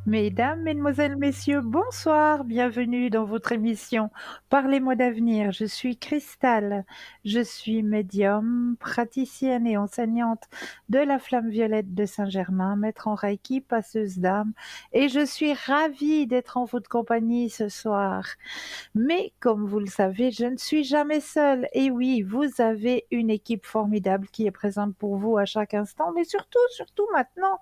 Mesdames, Mesdemoiselles, Messieurs, bonsoir, bienvenue dans votre émission Parlez-moi d'avenir. Je suis Cristal, je suis médium, praticienne et enseignante de la Flamme Violette de Saint-Germain, maître en Reiki, passeuse d'âme, et je suis ravie d'être en votre compagnie ce soir. Mais comme vous le savez, je ne suis jamais seule. Et oui, vous avez une équipe formidable qui est présente pour vous à chaque instant, mais surtout maintenant.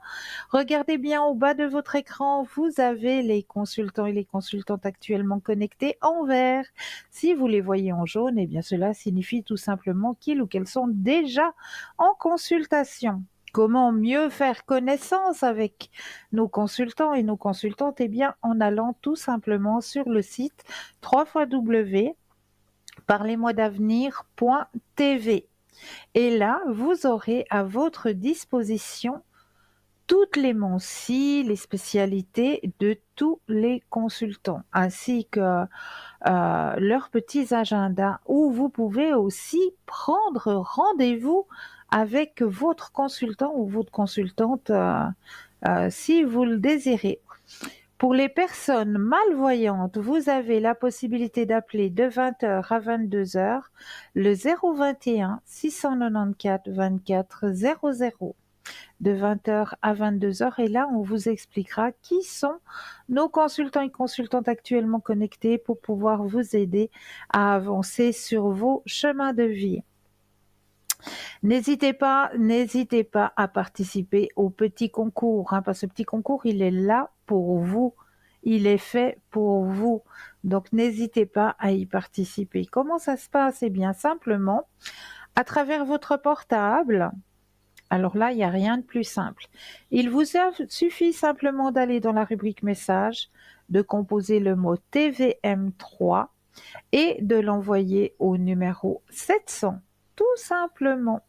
Regardez bien au bas de votre écran, vous avez les consultants et les consultantes actuellement connectés en vert. Si vous les voyez en jaune, eh bien cela signifie tout simplement qu'ils ou qu'elles sont déjà en consultation. Comment mieux faire connaissance avec nos consultants et nos consultantes? Eh bien, en allant tout simplement sur le site www.parlez-moi-d'avenir.tv. Et là, vous aurez à votre disposition toutes les MONSI, les spécialités de tous les consultants, ainsi que leurs petits agendas, où vous pouvez aussi prendre rendez-vous avec votre consultant ou votre consultante si vous le désirez. Pour les personnes malvoyantes, vous avez la possibilité d'appeler de 20h à 22h le 021 694 24 00 de 20h à 22h. Et là, on vous expliquera qui sont nos consultants et consultantes actuellement connectés pour pouvoir vous aider à avancer sur vos chemins de vie. N'hésitez pas à participer au petit concours, hein, parce que ce petit concours, il est là pour vous. Il est fait pour vous. Donc, n'hésitez pas à y participer. Comment ça se passe? Eh bien, simplement, à travers votre portable. Alors là, il n'y a rien de plus simple. Il vous suffit simplement d'aller dans la rubrique message, de composer le mot TVM3 et de l'envoyer au numéro 700, tout simplement.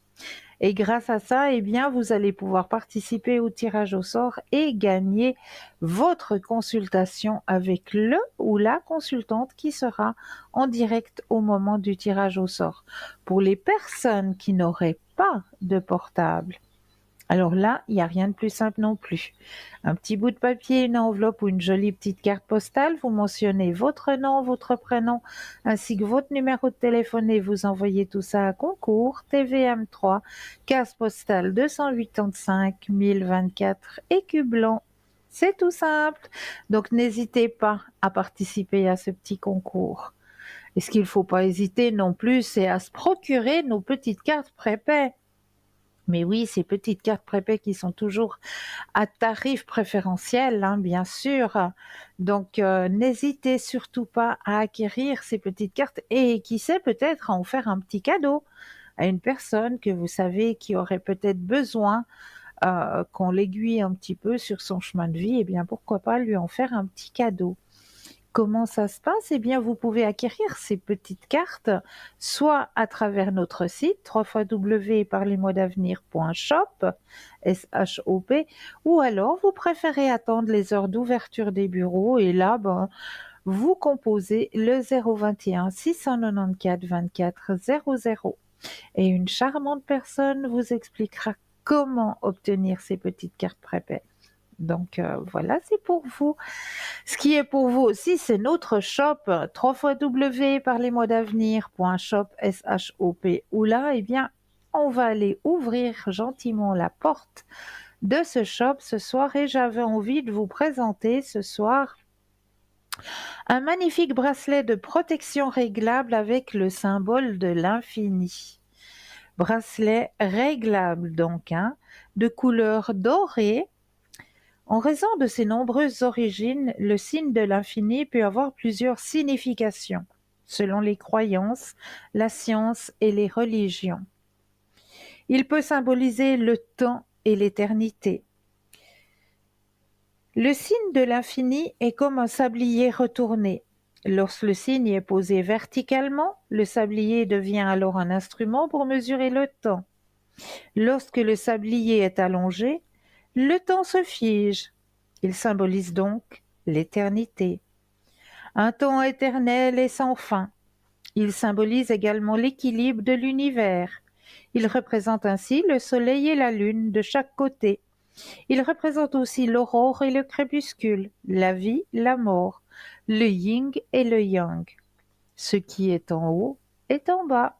Et grâce à ça, eh bien, vous allez pouvoir participer au tirage au sort et gagner votre consultation avec le ou la consultante qui sera en direct au moment du tirage au sort. Pour les personnes qui n'auraient pas de portable, alors là, il n'y a rien de plus simple non plus. Un petit bout de papier, une enveloppe ou une jolie petite carte postale, vous mentionnez votre nom, votre prénom, ainsi que votre numéro de téléphone et vous envoyez tout ça à concours TVM3, case postale 285 1024 Écu Blanc. C'est tout simple. Donc n'hésitez pas à participer à ce petit concours. Et ce qu'il ne faut pas hésiter non plus, c'est à se procurer nos petites cartes prépaies. Mais oui, ces petites cartes prépaies qui sont toujours à tarif préférentiel, hein, bien sûr. Donc, n'hésitez surtout pas à acquérir ces petites cartes et qui sait peut-être à en faire un petit cadeau à une personne que vous savez qui aurait peut-être besoin qu'on l'aiguille un petit peu sur son chemin de vie. Eh bien, pourquoi pas lui en faire un petit cadeau? Comment ça se passe? Eh bien, vous pouvez acquérir ces petites cartes soit à travers notre site www.parlez-moi-d'avenir.shop, S-H-O-P, ou alors vous préférez attendre les heures d'ouverture des bureaux et là, vous composez le 021 694 24 00 et une charmante personne vous expliquera comment obtenir ces petites cartes prépaies. Donc voilà, c'est pour vous. Ce qui est pour vous aussi, c'est notre shop, www.parlez-moi-d'avenir.shop, S-H-O-P, où là, eh bien, on va aller ouvrir gentiment la porte de ce shop ce soir et j'avais envie de vous présenter ce soir un magnifique bracelet de protection réglable avec le symbole de l'infini. Bracelet réglable donc, hein, de couleur dorée. En raison de ses nombreuses origines, le signe de l'infini peut avoir plusieurs significations, selon les croyances, la science et les religions. Il peut symboliser le temps et l'éternité. Le signe de l'infini est comme un sablier retourné. Lorsque le signe est posé verticalement, le sablier devient alors un instrument pour mesurer le temps. Lorsque le sablier est allongé, le temps se fige. Il symbolise donc l'éternité. Un temps éternel et sans fin. Il symbolise également l'équilibre de l'univers. Il représente ainsi le soleil et la lune de chaque côté. Il représente aussi l'aurore et le crépuscule, la vie, la mort, le yin et le yang. Ce qui est en haut est en bas.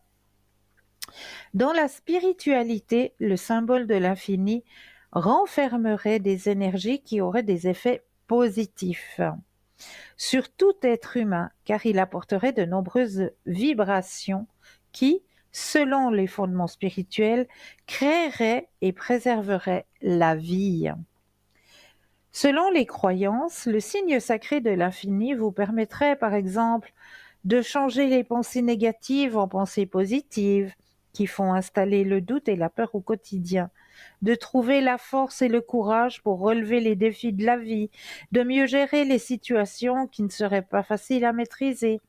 Dans la spiritualité, le symbole de l'infini renfermerait des énergies qui auraient des effets positifs sur tout être humain, car il apporterait de nombreuses vibrations qui, selon les fondements spirituels, créeraient et préserveraient la vie. Selon les croyances, le signe sacré de l'infini vous permettrait, par exemple, de changer les pensées négatives en pensées positives, qui font installer le doute et la peur au quotidien, de trouver la force et le courage pour relever les défis de la vie, de mieux gérer les situations qui ne seraient pas faciles à maîtriser,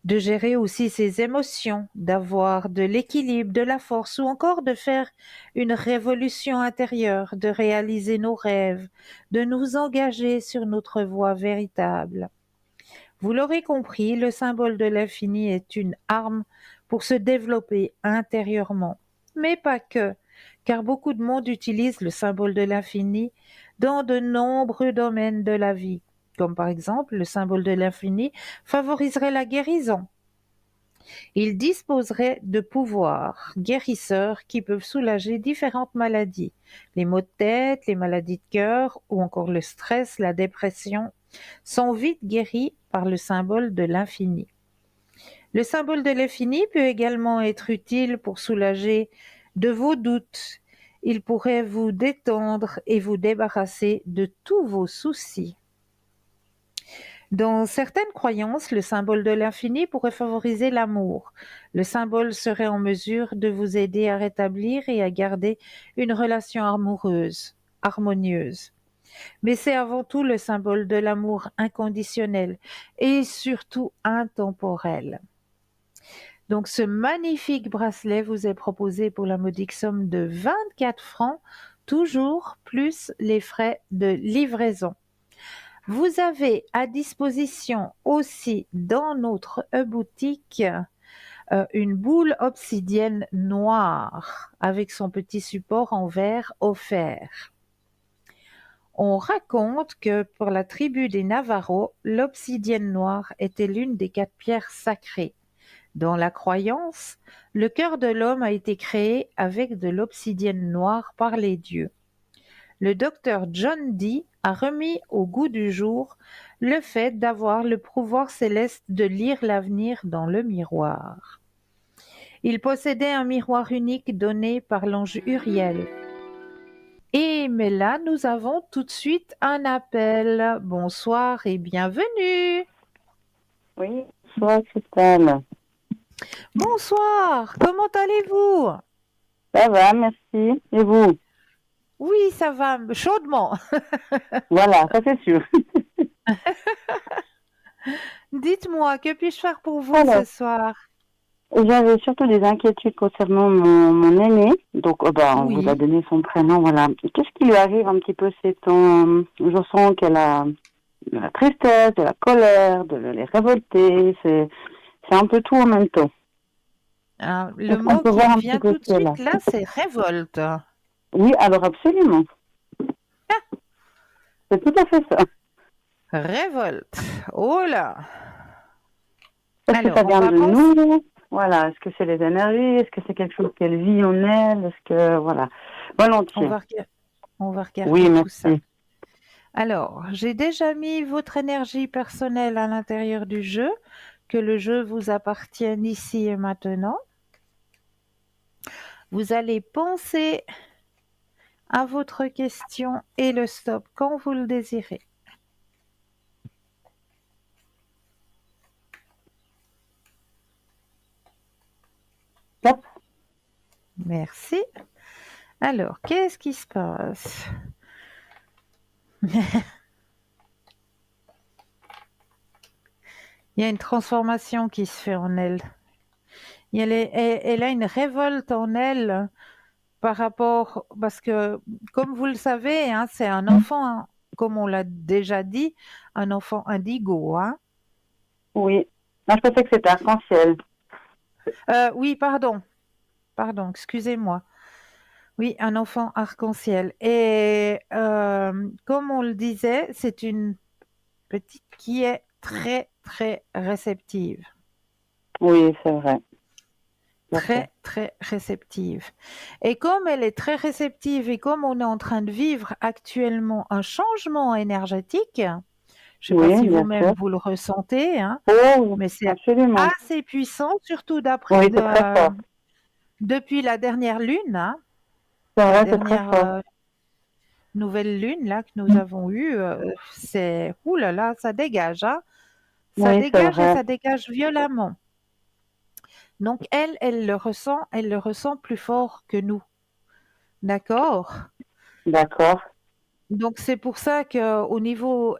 de gérer aussi ses émotions, d'avoir de l'équilibre, de la force ou encore de faire une révolution intérieure, de réaliser nos rêves, de nous engager sur notre voie véritable. Vous l'aurez compris, le symbole de l'infini est une arme pour se développer intérieurement, mais pas que, car beaucoup de monde utilise le symbole de l'infini dans de nombreux domaines de la vie, comme par exemple le symbole de l'infini favoriserait la guérison. Il disposerait de pouvoirs guérisseurs qui peuvent soulager différentes maladies, les maux de tête, les maladies de cœur ou encore le stress, la dépression, sont vite guéris par le symbole de l'infini. Le symbole de l'infini peut également être utile pour soulager de vos doutes. Il pourrait vous détendre et vous débarrasser de tous vos soucis. Dans certaines croyances, le symbole de l'infini pourrait favoriser l'amour. Le symbole serait en mesure de vous aider à rétablir et à garder une relation amoureuse, harmonieuse. Mais c'est avant tout le symbole de l'amour inconditionnel et surtout intemporel. Donc ce magnifique bracelet vous est proposé pour la modique somme de 24 francs, toujours plus les frais de livraison. Vous avez à disposition aussi dans notre boutique une boule obsidienne noire avec son petit support en verre offert. On raconte que pour la tribu des Navarros, l'obsidienne noire était l'une des 4 pierres sacrées. Dans la croyance, le cœur de l'homme a été créé avec de l'obsidienne noire par les dieux. Le docteur John Dee a remis au goût du jour le fait d'avoir le pouvoir céleste de lire l'avenir dans le miroir. Il possédait un miroir unique donné par l'ange Uriel. Mais là, nous avons tout de suite un appel. Bonsoir et bienvenue. Oui, bonsoir Christelle. Bonsoir, comment allez-vous? Ça va, merci. Et vous? Oui, ça va, chaudement. Voilà, ça c'est sûr. Dites-moi, que puis-je faire pour vous ce Alors, soir? j'avais surtout des inquiétudes concernant mon aîné. Donc, on vous a Oui. donné son prénom, voilà. Qu'est-ce qui lui arrive un petit peu ces temps? Je sens qu'elle a de la tristesse, de la colère, de les révolter. C'est un peu tout en même temps. Le Est-ce qu'on mot peut qui voir me un petit vient peu tout de ce qu'elle a? suite là, c'est révolte. Oui, alors absolument. C'est tout à fait ça. Révolte. Oh là. Est-ce que ça Alors, on vient va de penser, nous? Voilà. Est-ce que c'est les énergies? Est-ce que c'est quelque chose qu'elle vit en elle? Est-ce que, voilà. on Volontiers. va, on va Oui, regarder tout ça. merci. Alors, j'ai déjà mis votre énergie personnelle à l'intérieur du jeu, que le jeu vous appartienne ici et maintenant. Vous allez penser à votre question et le stop quand vous le désirez. Top. Merci. Alors, qu'est-ce qui se passe? Il y a une transformation qui se fait en elle. Elle a une révolte en elle par rapport, parce que, comme vous le savez, hein, c'est un enfant, hein, comme on l'a déjà dit, un enfant indigo. Hein. Oui. Non, je pensais que c'était arc-en-ciel. Oui, pardon, excusez-moi. Oui, un enfant arc-en-ciel. Et comme on le disait, c'est une petite qui est très, très réceptive. Oui, c'est vrai. D'accord. Très, très réceptive. Et comme elle est très réceptive et comme on est en train de vivre actuellement un changement énergétique, je ne sais pas Oui, si bien vous-même sûr. vous le ressentez, hein, Oh, mais c'est absolument. assez puissant, surtout Oui, c'est très fort. depuis la dernière lune, hein, C'est la vrai, c'est très dernière fort. nouvelle lune là que nous avons eue, c'est ouh là là, ça dégage, hein, ça Oui, c'est dégage et vrai. ça dégage violemment. Donc elle le ressent plus fort que nous, d'accord? D'accord. Donc c'est pour ça qu'au niveau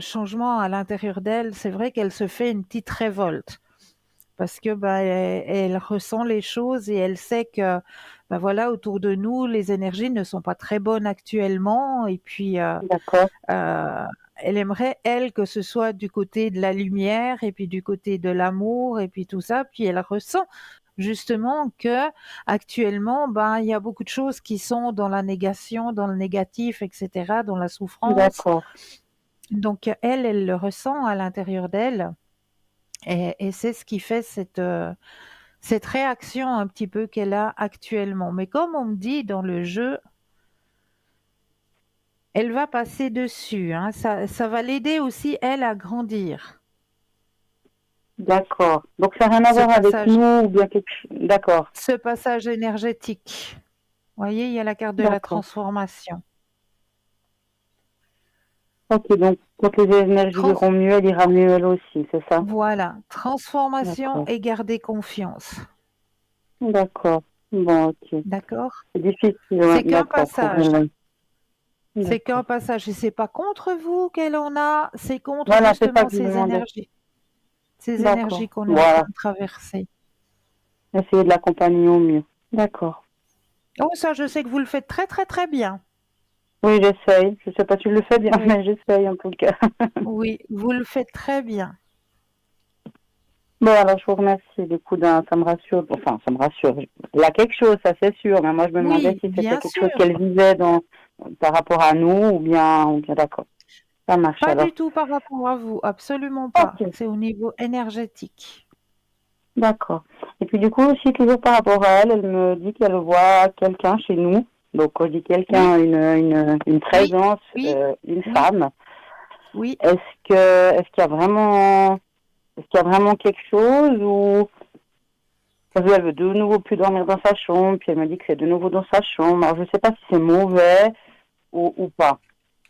changement à l'intérieur d'elle, c'est vrai qu'elle se fait une petite révolte parce que elle ressent les choses et elle sait que voilà, autour de nous les énergies ne sont pas très bonnes actuellement et puis D'accord. euh, elle aimerait elle que ce soit du côté de la lumière et puis du côté de l'amour et puis tout ça, puis elle ressent justement que actuellement il y a beaucoup de choses qui sont dans la négation, dans le négatif, etc., dans la souffrance. D'accord. Donc elle le ressent à l'intérieur d'elle et c'est ce qui fait cette réaction un petit peu qu'elle a actuellement. Mais comme on me dit dans le jeu, elle va passer dessus, hein. Ça va l'aider aussi, elle, à grandir. D'accord. Donc ça n'a rien à Ce voir avec passage, nous ou bien quelque chose. D'accord. ce passage énergétique. Vous voyez, il y a la carte de la D'accord. transformation. Ok, donc quand les énergies Trans- iront mieux, elle ira mieux elle aussi, c'est ça? voilà, transformation D'accord. et garder confiance. D'accord. Bon, ok. D'accord? C'est difficile, ouais. C'est qu'un D'accord, pour passage. elle. C'est qu'un D'accord. passage. Et c'est pas contre vous qu'elle en a, c'est contre Voilà, c'est ça justement que je lui demandais. ces D'accord. énergies qu'on est en train Voilà. de traverser. Essayer de l'accompagner au mieux. D'accord. Oh, ça, je sais que vous le faites très, très, très bien. Oui, j'essaye. Je sais pas si tu le fais bien, Oui, mais j'essaye en tout cas. oui, vous le faites très bien. Bon, alors je vous remercie. Du coup, ça me rassure. Enfin, ça me rassure. Il y a quelque chose, ça c'est sûr. Mais moi, je me demandais Oui, si c'était bien quelque chose sûr. qu'elle vivait par rapport à nous ou bien d'accord. Ça marche Pas alors. du tout par rapport à vous, absolument pas. Ok, C'est au niveau énergétique. d'accord. Et puis du coup, aussi, toujours par rapport à elle, elle me dit qu'elle voit quelqu'un chez nous. Donc, quand je dis Oui, quelqu'un, une oui, présence, oui, une oui, femme. oui. Est-ce qu'il y a vraiment, est-ce qu'il y a vraiment quelque chose ou parce qu'elle veut de nouveau plus dormir dans sa chambre, puis elle me dit que c'est de nouveau dans sa chambre. Alors, je ne sais pas si c'est mauvais ou pas,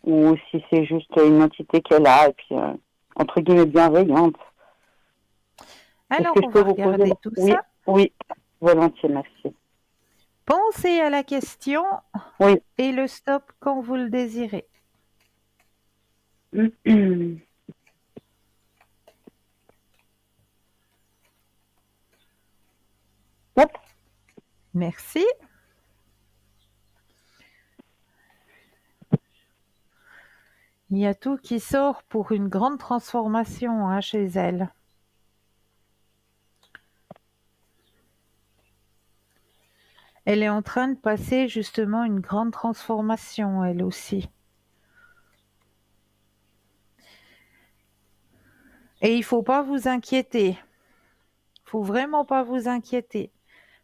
ou si c'est juste une entité qu'elle a et puis entre guillemets bienveillante. Est-ce Alors, que je on peux va vous poser? regarder tout Oui, ça. oui, volontiers, merci. Pensez à la question Oui. et le stop quand vous le désirez. Hop. Merci. Il y a tout qui sort pour une grande transformation, hein, chez elle. Elle est en train de passer justement une grande transformation, elle aussi. Et il faut pas vous inquiéter. Il faut vraiment pas vous inquiéter.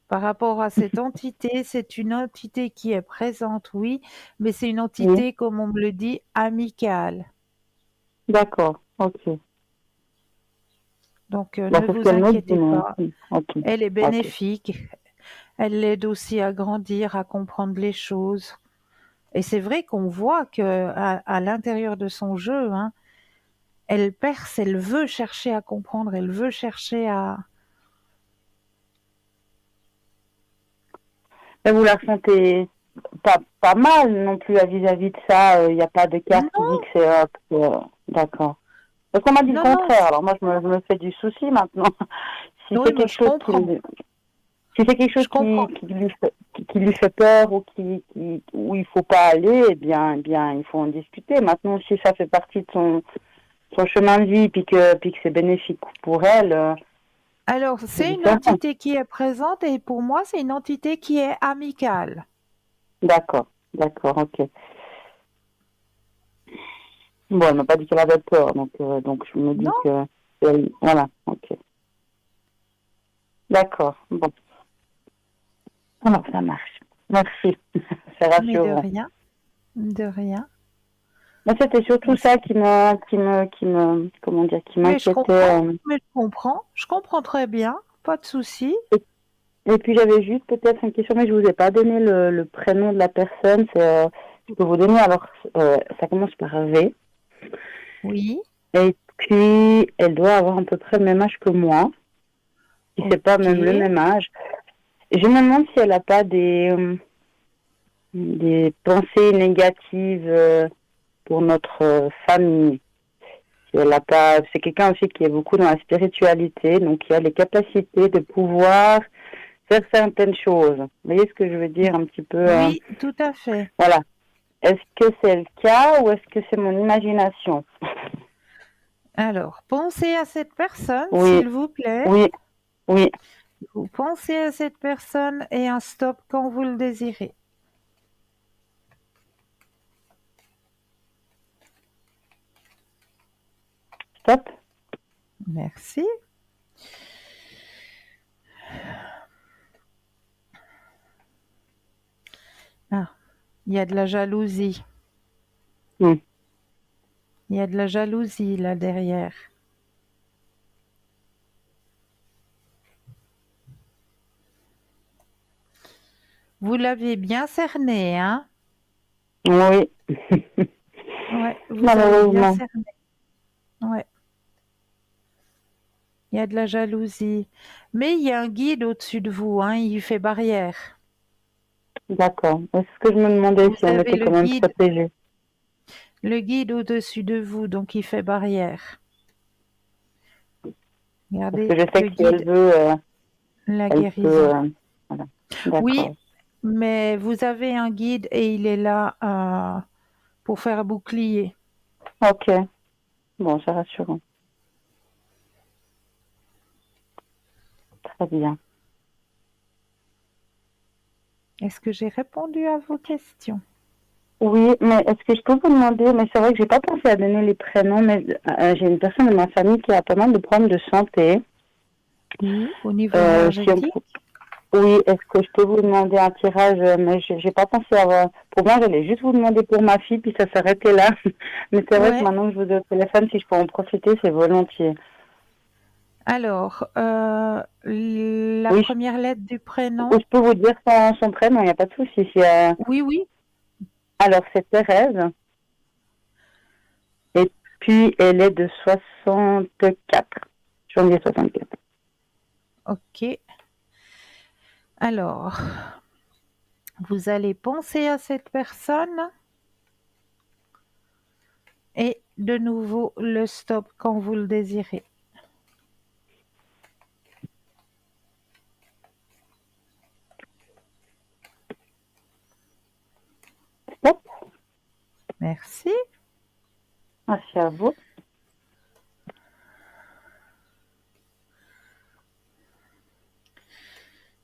Par rapport à cette entité, c'est une entité qui est présente, oui, mais c'est une Oui, entité, comme on me le dit, amicale. d'accord, ok. Donc, Bah, ne c'est ce vous qu'elle me dit, inquiétez moi pas. aussi. Ok, Elle est ok. bénéfique. Elle l'aide aussi à grandir, à comprendre les choses. Et c'est vrai qu'on voit que à l'intérieur de son jeu, hein, elle perce, elle veut chercher à comprendre, elle veut chercher à... Mais vous la ressentez pas mal non plus vis-à-vis de ça. Il n'y a pas de carte qui dit Non, que c'est d'accord. Parce qu'on m'a dit le non, non. contraire. Alors moi, je me fais du souci maintenant. Si Oui, c'est mais quelque je chose comprends. si c'est quelque chose Je comprends. qui lui fait peur ou où il faut pas aller, eh bien, il faut en discuter. Maintenant, si ça fait partie de son chemin de vie, puis que c'est bénéfique pour elle, Alors, C'est c'est une différent. entité qui est présente et pour moi, c'est une entité qui est amicale. D'accord, d'accord, ok. Bon, elle m'a pas dit qu'elle avait peur, donc je me dis Non, que voilà, ok. D'accord, bon. Alors ça marche. Merci, c'est mais de rassurant. rien, de rien. Mais c'était surtout ça comment dire, qui Mais je m'inquiétait. comprends, je comprends très bien, pas de souci. Et puis j'avais juste peut-être une question, mais je vous ai pas donné le prénom de la personne. Je peux vous donner. Alors, ça commence par V. Oui, Et puis, elle doit avoir à peu près le même âge que moi, si c'est pas ok. même le même âge. Et je me demande si elle n'a pas des pensées négatives pour notre famille. Si elle a pas, c'est quelqu'un aussi qui est beaucoup dans la spiritualité, donc qui a les capacités de pouvoir faire certaines choses. Vous voyez ce que je veux dire un petit peu Oui, tout à fait. voilà. Est-ce que c'est le cas ou est-ce que c'est mon imagination? Alors, pensez à cette personne, Oui, s'il vous plaît. oui, oui. Vous pensez à cette personne et un stop quand vous le désirez. Stop. Merci. Ah, il y a de la jalousie. Hmm. Il y a de la jalousie là derrière. Vous l'avez bien cerné, hein? Oui. Ouais, vous avez bien Malheureusement. cerné. Ouais, il y a de la jalousie. Mais il y a un guide au-dessus de vous, hein, il fait barrière. D'accord. C'est ce que je me demandais Vous si on avez était quand même protégés. le guide au-dessus de vous, donc il fait barrière. Parce que Regardez, je sais le que si elle guide, veut, la elle peut. guérison. Voilà. Oui, D'accord. mais vous avez un guide et il est là pour faire bouclier. Ok. Bon, c'est rassurant. Très bien. Est-ce que j'ai répondu à vos questions? Oui, mais est-ce que je peux vous demander, mais c'est vrai que j'ai pas pensé à donner les prénoms, mais j'ai une personne de ma famille qui a pas mal de problèmes de santé. Oui, au niveau Si on, énergétique. oui, est-ce que je peux vous demander un tirage, mais j'ai pas pensé à. Pour moi, j'allais juste vous demander pour ma fille, puis ça s'arrêtait là. Mais c'est vrai que Ouais. maintenant que je vous ai au téléphone, si je peux en profiter, c'est volontiers. Alors, la Oui, première lettre du ou prénom. je peux vous dire son prénom, il n'y a pas de souci. Oui, oui. Alors, c'est Thérèse, et puis elle est de 64, janvier 64. Ok. Alors, vous allez penser à cette personne et de nouveau le stop quand vous le désirez. Stop, Merci. merci à vous.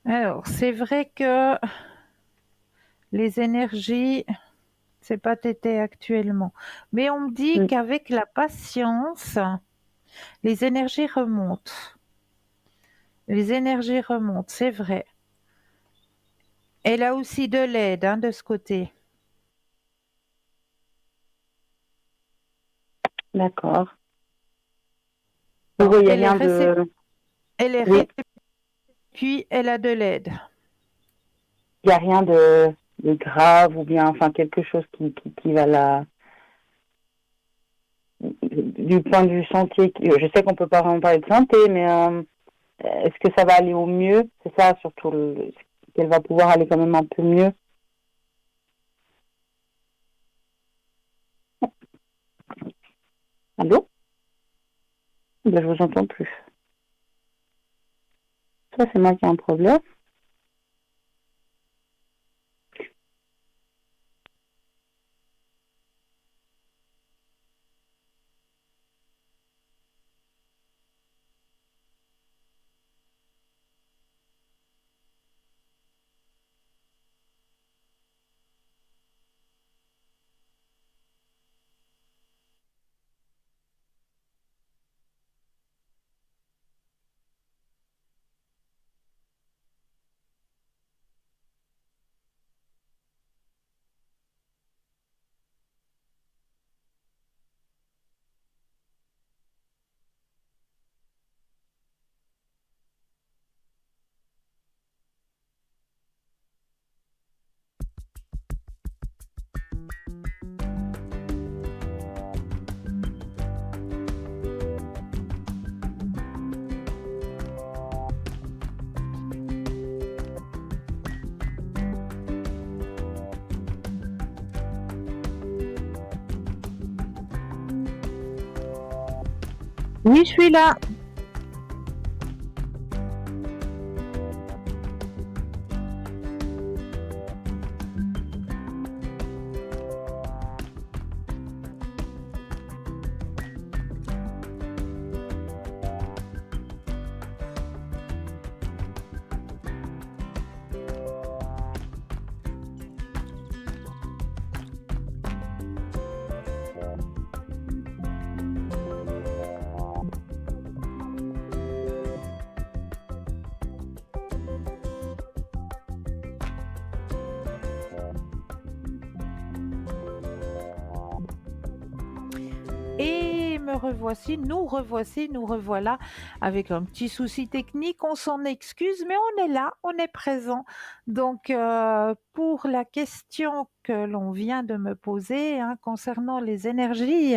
Alors, c'est vrai que les énergies, c'est pas tété actuellement. Mais on me dit Mm. qu'avec la patience, les énergies remontent. Les énergies remontent, c'est vrai. Elle a aussi de l'aide hein, de ce côté. D'accord. Vous voyez Elle est rien réceptive, de. elle est Oui, réceptive, puis elle a de l'aide. il n'y a rien de grave ou bien, enfin, quelque chose qui va la. Du point de vue santé, je sais qu'on peut pas vraiment parler de santé, mais est-ce que ça va aller au mieux? C'est ça, surtout, qu'elle va pouvoir aller quand même un peu mieux. Allô? Ben, je vous entends plus. Ça, c'est moi qui ai un problème. Oui, je suis là. Et nous revoilà avec un petit souci technique. On s'en excuse, mais on est là, on est présent. Donc, pour la question que l'on vient de me poser hein, concernant les énergies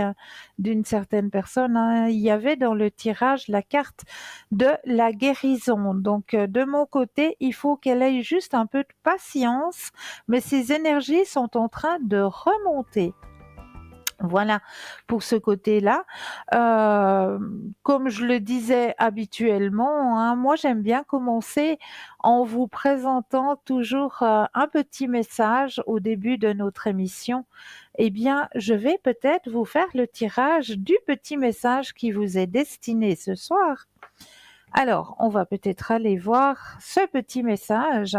d'une certaine personne, hein, il y avait dans le tirage la carte de la guérison. Donc, de mon côté, il faut qu'elle ait juste un peu de patience, mais ces énergies sont en train de remonter. Voilà pour ce côté-là. Comme je le disais habituellement, hein, moi j'aime bien commencer en vous présentant toujours un petit message au début de notre émission. Eh bien, je vais peut-être vous faire le tirage du petit message qui vous est destiné ce soir. Alors, on va peut-être aller voir ce petit message.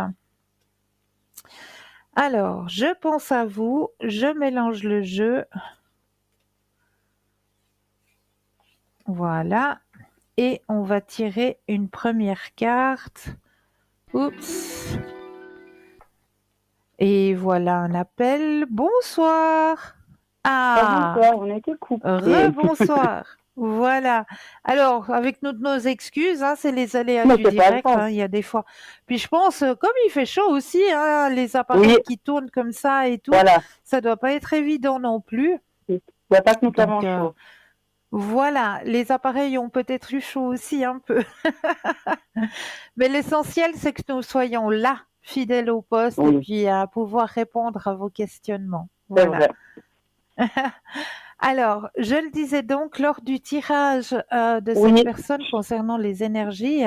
Alors, je pense à vous, je mélange le jeu. Voilà. Et on va tirer une première carte. Oups. Et voilà un appel. Bonsoir. Ah, Bonsoir, on a été coupé. rebonsoir. Voilà. Alors, avec nos excuses, hein, c'est les aléas Mais du c'est pas direct, grave. hein, il y a des fois. Puis je pense, comme il fait chaud aussi, hein, les Oui, appareils qui tournent comme ça et tout, voilà. ça doit pas être évident non plus. Il n'y a pas que nous qui avons Donc, chaud. voilà, les appareils ont peut-être eu chaud aussi un peu. Mais l'essentiel, c'est que nous soyons là, fidèles au poste, et Oui, puis à pouvoir répondre à vos questionnements. c'est Voilà. vrai. Alors, je le disais donc, lors du tirage de cette Oui, personne concernant les énergies,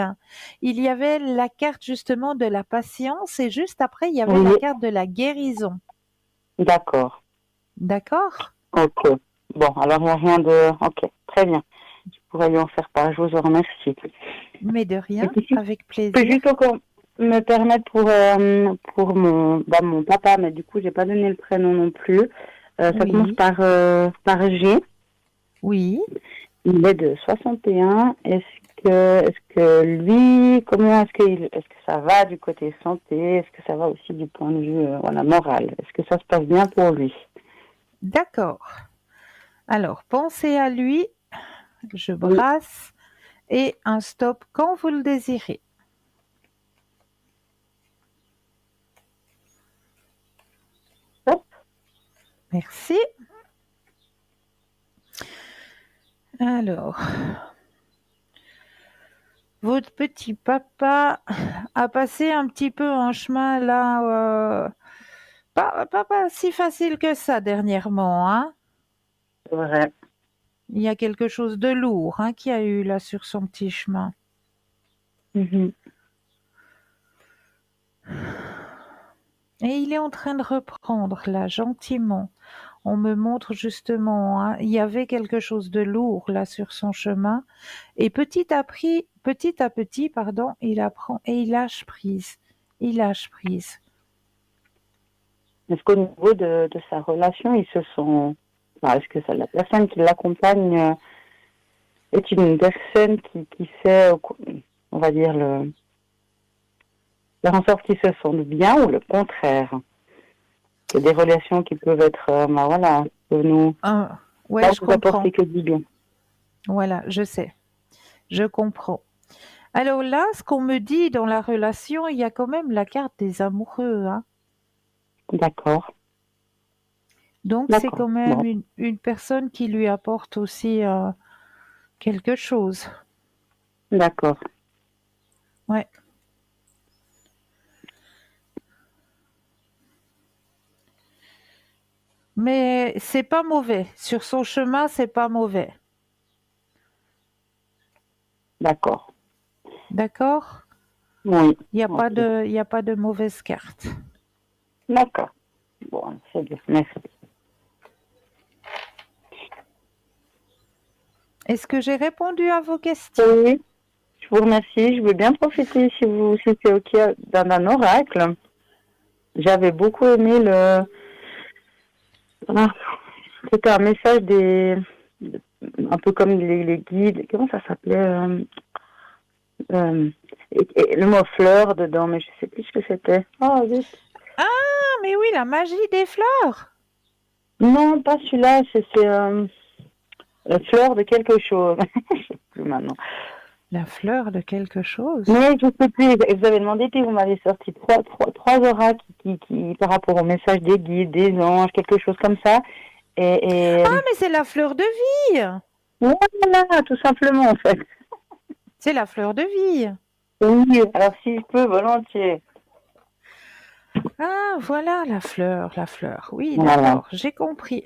il y avait la carte justement de la patience et juste après, il y avait la oui, carte de la guérison. d'accord. D'accord? Ok. Bon, alors il n'y a rien de... Ok, très bien. Je pourrais lui en faire part. Je vous en remercie. Mais de Et rien, puis, si je avec peux plaisir. juste encore me permettre pour mon papa, mais du coup, j'ai pas donné le prénom non plus. Ça commence Oui, par G. oui. Il est de 61. Est-ce que lui, comment est-ce que ça va du côté santé? Est-ce que ça va aussi du point de vue, voilà, moral? Est-ce que ça se passe bien pour lui? D'accord. Alors, pensez à lui, je Oui. brasse et un stop quand vous le désirez. Hop. Merci. Alors, votre petit papa a passé un petit peu un chemin là, pas si facile que ça dernièrement, hein. C'est vrai. Il y a quelque chose de lourd hein, qui a eu là sur son petit chemin. Mhm. Et il est en train de reprendre là, gentiment. On me montre justement, hein, il y avait quelque chose de lourd là sur son chemin. Et petit à petit, pardon, il apprend et il lâche prise. Il lâche prise. Est-ce qu'au niveau de sa relation, ils se sont... enfin, est-ce que la personne qui l'accompagne est une personne qui sait, on va dire, faire en sorte qu'ils se sentent bien ou le contraire? Il y a des relations qui peuvent être, voilà, peuvent nous Ouais, pas je vous comprends. apporter que du bien. Voilà, je sais. Je comprends. Alors là, ce qu'on me dit dans la relation, il y a quand même la carte des amoureux, hein. D'accord, Donc c'est d'accord. quand même Bon, une personne qui lui apporte aussi quelque chose. d'accord. Ouais. Mais c'est pas mauvais. Sur son chemin, c'est pas mauvais. D'accord. D'accord? Oui. Il n'y a pas Ok. de, il y a pas de mauvaise carte. D'accord. Bon, c'est bien. Merci. Est-ce que j'ai répondu à vos questions? Oui, je vous remercie. Je veux bien profiter, si c'est OK, d'un oracle. J'avais beaucoup aimé ah, c'était un message un peu comme les guides. Comment ça s'appelait euh, le mot fleur dedans, mais je sais plus ce que c'était. Oh, zut. Ah, mais oui, la magie des fleurs. Non, pas celui-là. C'est la fleur de quelque chose. Je sais plus maintenant. La fleur de quelque chose. Mais je sais plus. Vous avez demandé, puis vous m'avez sorti trois oracles par rapport au message des guides, des anges, quelque chose comme ça. Et Ah, mais c'est la fleur de vie. voilà, tout simplement, en fait. C'est la fleur de vie. Oui, alors si je peux, volontiers. Ah, voilà la fleur, la fleur. Oui, Voilà. d'accord, j'ai compris.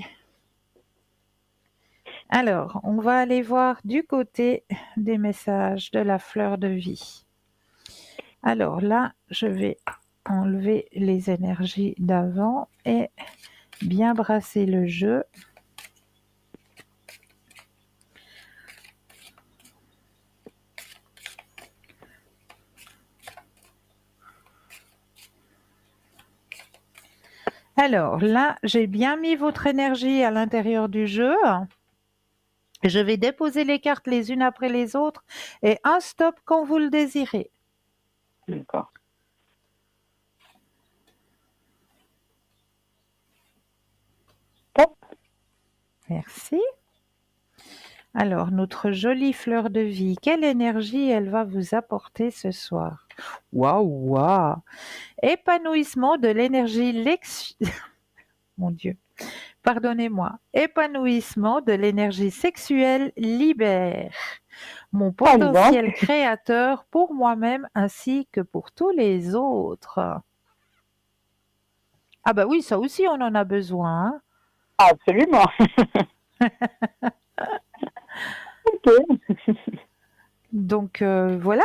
Alors, on va aller voir du côté des messages de la fleur de vie. Alors là, je vais enlever les énergies d'avant et bien brasser le jeu. Alors là, j'ai bien mis votre énergie à l'intérieur du jeu. Je vais déposer les cartes les unes après les autres et un stop quand vous le désirez. D'accord. Top. Merci. Alors, notre jolie fleur de vie, quelle énergie elle va vous apporter ce soir? Waouh, waouh! Épanouissement de l'énergie Mon Dieu, pardonnez-moi. Épanouissement de l'énergie sexuelle libère mon Ah, dis donc. potentiel créateur pour moi-même ainsi que pour tous les autres. Ah bah oui, ça aussi on en a besoin, hein. Absolument. Ok. Donc voilà,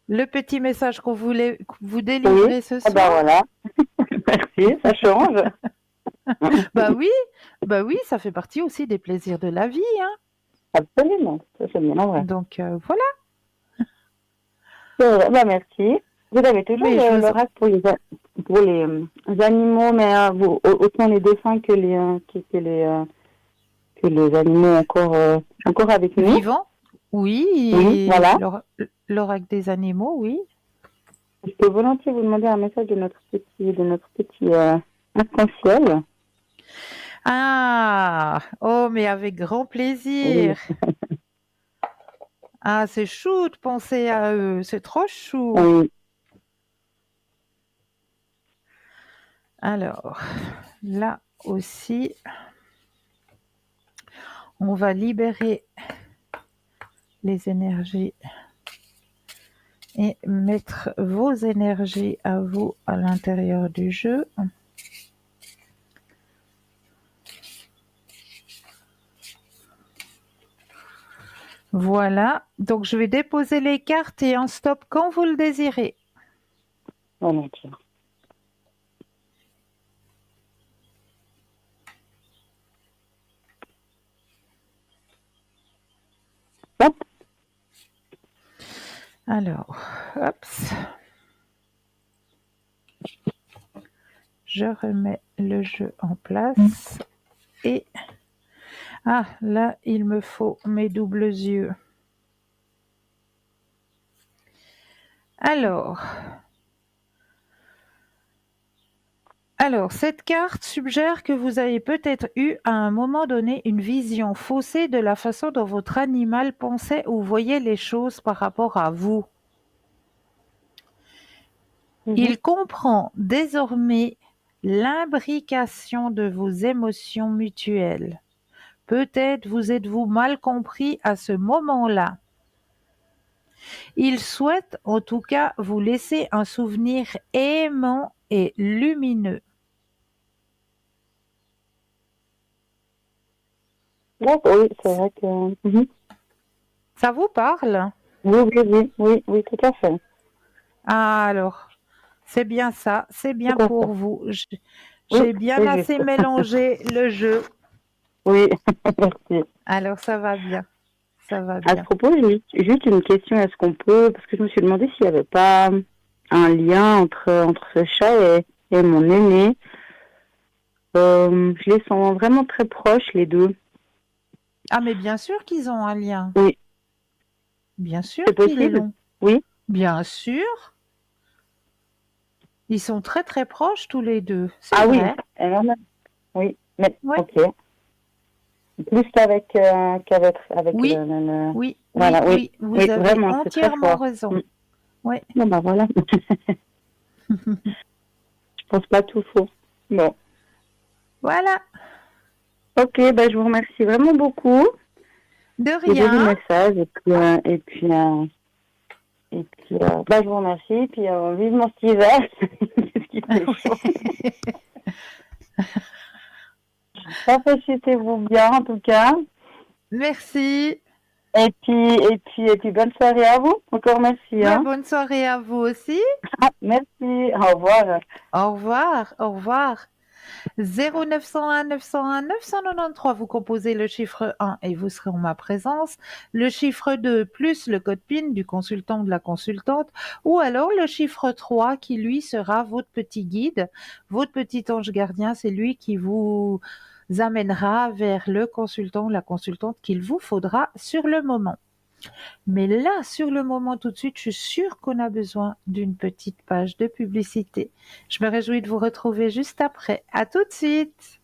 le petit message qu'on voulait vous Oui. délivrer ce Ah ben soir. voilà. Merci, ça change. Bah oui, bah oui, ça fait partie aussi des plaisirs de la vie, hein. Absolument. Ça, c'est bien en vrai. Donc voilà, Bah, merci. Vous avez toujours mais je vous... l'oracle pour les animaux, mais autant les dauphins que les animaux encore avec nous. Vivant, oui, Oui, et voilà. l'oracle des animaux, oui. Je peux volontiers vous demander un message de notre petit arc-en-ciel. Ah, oh, mais avec grand Oui. plaisir. Ah, c'est chou de penser à eux, c'est trop chou. Oui. Alors, là aussi, on va libérer les énergies et mettre vos énergies à vous à l'intérieur du jeu. Voilà, donc je vais déposer les cartes et un stop quand vous le désirez. Volontiers. Hop. Alors, hop, je remets le jeu en place et ah là, il me faut mes doubles yeux. Alors, cette carte suggère que vous avez peut-être eu à un moment donné une vision faussée de la façon dont votre animal pensait ou voyait les choses par rapport à vous. Mhm. Il comprend désormais l'imbrication de vos émotions mutuelles. Peut-être vous êtes-vous mal compris à ce moment-là. Il souhaite en tout cas vous laisser un souvenir aimant et lumineux. D'accord, oui, c'est vrai que... Mhm. Ça vous parle? Oui, oui, oui, oui, oui, tout à fait. Ah, alors, c'est bien ça, c'est bien Tout à fait. pour vous. Oui, J'ai bien c'est assez juste. mélangé le jeu, Oui, merci. alors ça va bien, ça va À ce bien. propos, j'ai juste une question. Est-ce qu'on peut... Parce que je me suis demandé s'il n'y avait pas un lien entre ce chat et mon aîné. Je les sens vraiment très proches, les deux. Ah, mais bien sûr qu'ils ont un lien, Oui, bien c'est sûr qu'ils possible? l'ont, Oui? bien sûr. Ils sont très très proches tous les deux, c'est Ah oui, vrai. oui. Mais, Ouais. ok. Plus qu'avec Oui, le... oui, oui, Voilà, oui. oui, vous Oui, avez vraiment, c'est très entièrement fort. raison. Mm. Oui. Bon, bah voilà. Je pense pas tout faux. Bon. Voilà, Ok, bah, je vous remercie vraiment beaucoup. de Des jolis rien. messages. Bah, je vous remercie. Et puis, vivement cet hiver. Parce qu'il fait chaud. Rafraîchissez-vous bien, en tout cas. Merci. Et puis, bonne soirée à vous. Encore merci, Ben, hein. bonne soirée à vous aussi. Ah, merci. Au revoir. Au revoir, au revoir. 0901 901 993, vous composez le chiffre 1 et vous serez en ma présence. Le chiffre 2 plus le code PIN du consultant ou de la consultante. Ou alors le chiffre 3 qui lui sera votre petit guide, votre petit ange gardien. C'est lui qui vous amènera vers le consultant ou la consultante qu'il vous faudra sur le moment. Mais là, sur le moment, tout de suite, je suis sûre qu'on a besoin d'une petite page de publicité. Je me réjouis de vous retrouver juste après. À tout de suite.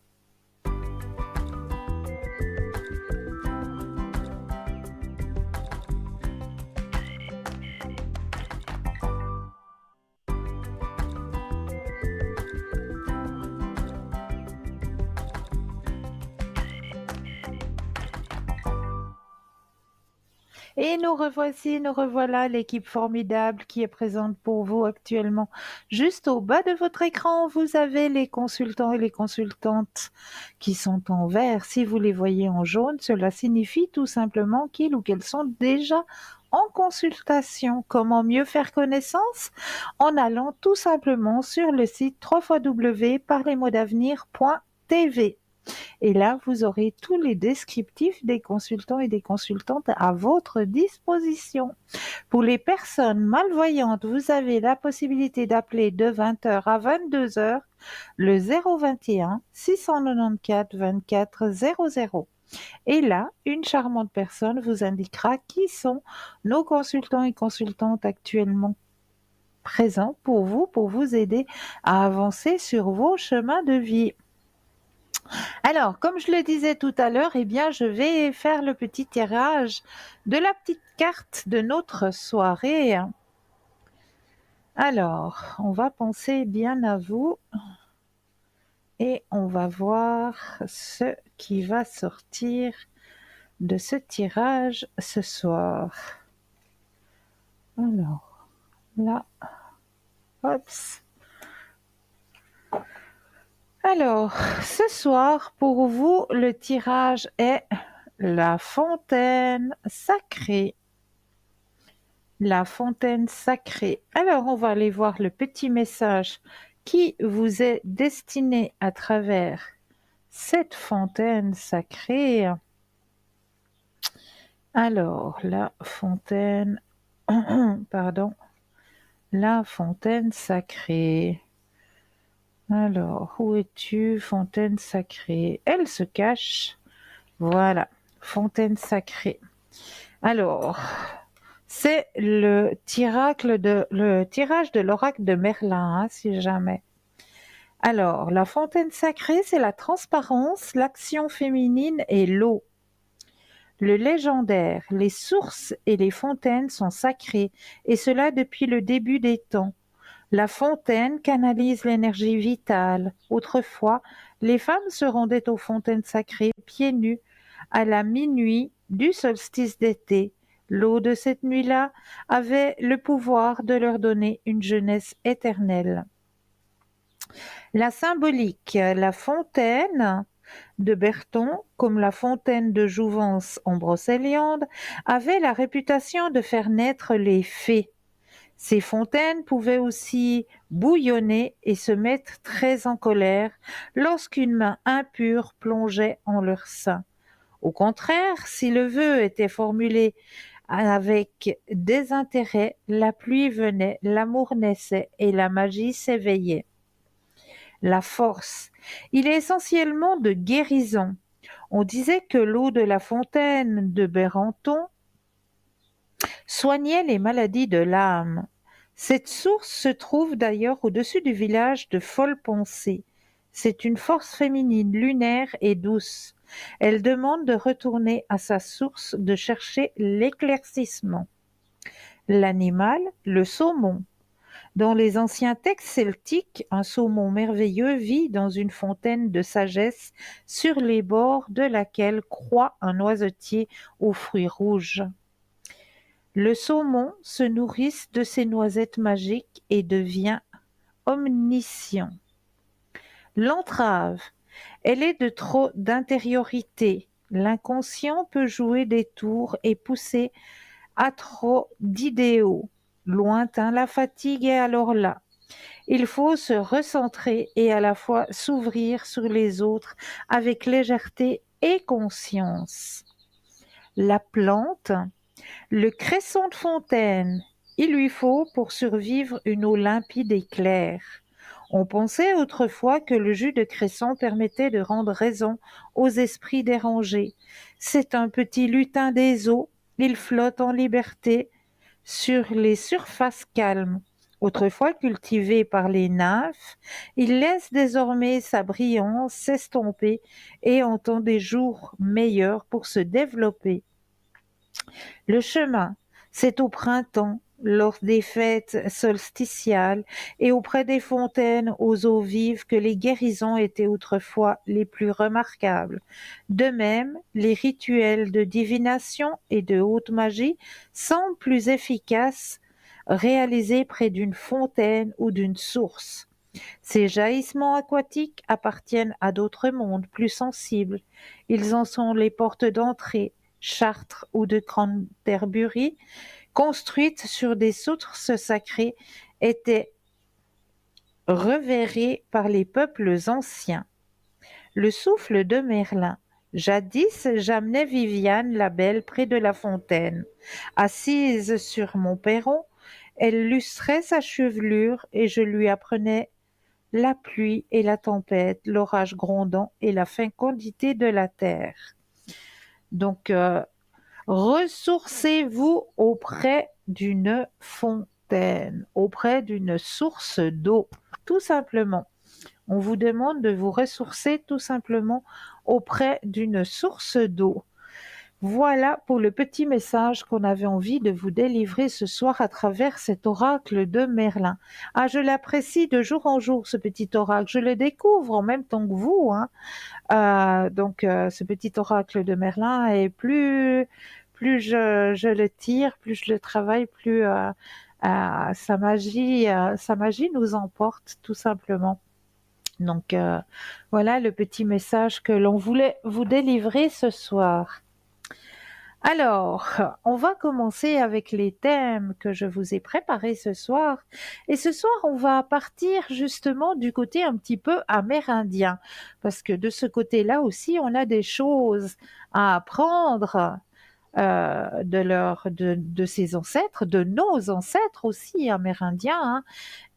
Et nous revoici, nous revoilà, l'équipe formidable qui est présente pour vous actuellement. Juste au bas de votre écran, vous avez les consultants et les consultantes qui sont en vert. Si vous les voyez en jaune, cela signifie tout simplement qu'ils ou qu'elles sont déjà en consultation. Comment mieux faire connaissance? En allant tout simplement sur le site www.parlesmodsavenir.tv. Et là, vous aurez tous les descriptifs des consultants et des consultantes à votre disposition. Pour les personnes malvoyantes, vous avez la possibilité d'appeler de 20h à 22h le 021 694 24 00. Et là, une charmante personne vous indiquera qui sont nos consultants et consultantes actuellement présents pour vous aider à avancer sur vos chemins de vie. Alors, comme je le disais tout à l'heure, eh bien, je vais faire le petit tirage de la petite carte de notre soirée. Alors, on va penser bien à vous et on va voir ce qui va sortir de ce tirage ce soir. Alors, là, hop. Alors, ce soir, pour vous, le tirage est la fontaine sacrée. La fontaine sacrée. Alors, on va aller voir le petit message qui vous est destiné à travers cette fontaine sacrée. Alors, la fontaine, pardon, la fontaine sacrée. Alors, où es-tu, fontaine sacrée? Elle se cache. Voilà, fontaine sacrée. Alors, c'est le tirage de l'oracle de Merlin, hein, si jamais. Alors, la fontaine sacrée, c'est la transparence, l'action féminine et l'eau. Le légendaire, les sources et les fontaines sont sacrées, et cela depuis le début des temps. La fontaine canalise l'énergie vitale. Autrefois, les femmes se rendaient aux fontaines sacrées pieds nus à la minuit du solstice d'été. L'eau de cette nuit-là avait le pouvoir de leur donner une jeunesse éternelle. La symbolique, la fontaine de Berton, comme la fontaine de Jouvence en Brocéliande, avaient la réputation de faire naître les fées. Ces fontaines pouvaient aussi bouillonner et se mettre très en colère lorsqu'une main impure plongeait en leur sein. Au contraire, si le vœu était formulé avec désintérêt, la pluie venait, l'amour naissait et la magie s'éveillait. La force. Il est essentiellement de guérison. On disait que l'eau de la fontaine de Bérenton soignait les maladies de l'âme. Cette source se trouve d'ailleurs au-dessus du village de Follepensée. C'est une force féminine lunaire et douce. Elle demande de retourner à sa source, de chercher l'éclaircissement. L'animal, le saumon. Dans les anciens textes celtiques, un saumon merveilleux vit dans une fontaine de sagesse sur les bords de laquelle croît un noisetier aux fruits rouges. Le saumon se nourrit de ces noisettes magiques et devient omniscient. L'entrave, elle est de trop d'intériorité. L'inconscient peut jouer des tours et pousser à trop d'idéaux. Lointain, la fatigue est alors là. Il faut se recentrer et à la fois s'ouvrir sur les autres avec légèreté et conscience. La plante, le cresson de fontaine, il lui faut pour survivre une eau limpide et claire. On pensait autrefois que le jus de cresson permettait de rendre raison aux esprits dérangés. C'est un petit lutin des eaux, il flotte en liberté sur les surfaces calmes. Autrefois cultivé par les nymphes, il laisse désormais sa brillance s'estomper et entend des jours meilleurs pour se développer. Le chemin, c'est au printemps, lors des fêtes solsticiales et auprès des fontaines aux eaux vives que les guérisons étaient autrefois les plus remarquables. De même, les rituels de divination et de haute magie semblent plus efficaces réalisés près d'une fontaine ou d'une source. Ces jaillissements aquatiques appartiennent à d'autres mondes plus sensibles. Ils en sont les portes d'entrée. Chartres ou de Canterbury, construites sur des sources sacrées, étaient reverrées par les peuples anciens. Le souffle de Merlin. Jadis, j'amenais Viviane la belle près de la fontaine. Assise sur mon perron, elle lustrait sa chevelure et je lui apprenais la pluie et la tempête, l'orage grondant et la fécondité de la terre. Donc, ressourcez-vous auprès d'une fontaine, auprès d'une source d'eau, tout simplement. On vous demande de vous ressourcer tout simplement auprès d'une source d'eau. Voilà pour le petit message qu'on avait envie de vous délivrer ce soir à travers cet oracle de Merlin. Ah, je l'apprécie de jour en jour, ce petit oracle. Je le découvre en même temps que vous, hein. Ce petit oracle de Merlin, et plus je le tire, plus je le travaille, plus sa magie nous emporte tout simplement. Donc voilà le petit message que l'on voulait vous délivrer ce soir. Alors, on va commencer avec les thèmes que je vous ai préparés ce soir. Et ce soir, on va partir justement du côté un petit peu amérindien, parce que de ce côté-là aussi, on a des choses à apprendre de ses ancêtres, de nos ancêtres aussi amérindiens, hein.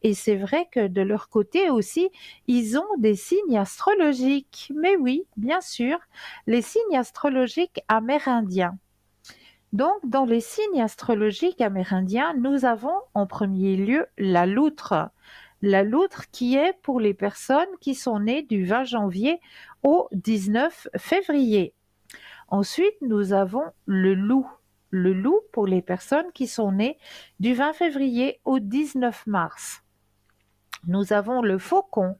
Et c'est vrai que de leur côté aussi, ils ont des signes astrologiques. Mais oui, bien sûr, les signes astrologiques amérindiens. Donc, dans les signes astrologiques amérindiens, nous avons en premier lieu la loutre. La loutre qui est pour les personnes qui sont nées du 20 janvier au 19 février. Ensuite, nous avons le loup. Le loup pour les personnes qui sont nées du 20 février au 19 mars. Nous avons le faucon.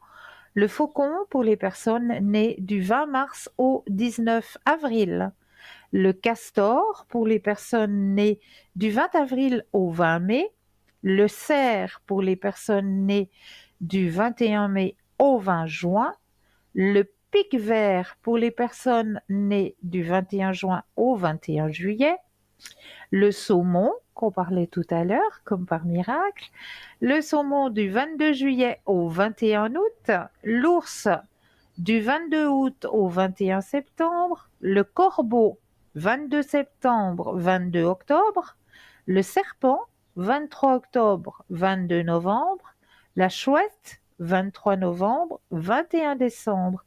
Le faucon pour les personnes nées du 20 mars au 19 avril. Le castor pour les personnes nées du 20 avril au 20 mai. Le cerf pour les personnes nées du 21 mai au 20 juin. Le pic vert pour les personnes nées du 21 juin au 21 juillet, le saumon, qu'on parlait tout à l'heure, comme par miracle, le saumon du 22 juillet au 21 août, l'ours du 22 août au 21 septembre, le corbeau 22 septembre, 22 octobre, le serpent 23 octobre, 22 novembre, la chouette 23 novembre, 21 décembre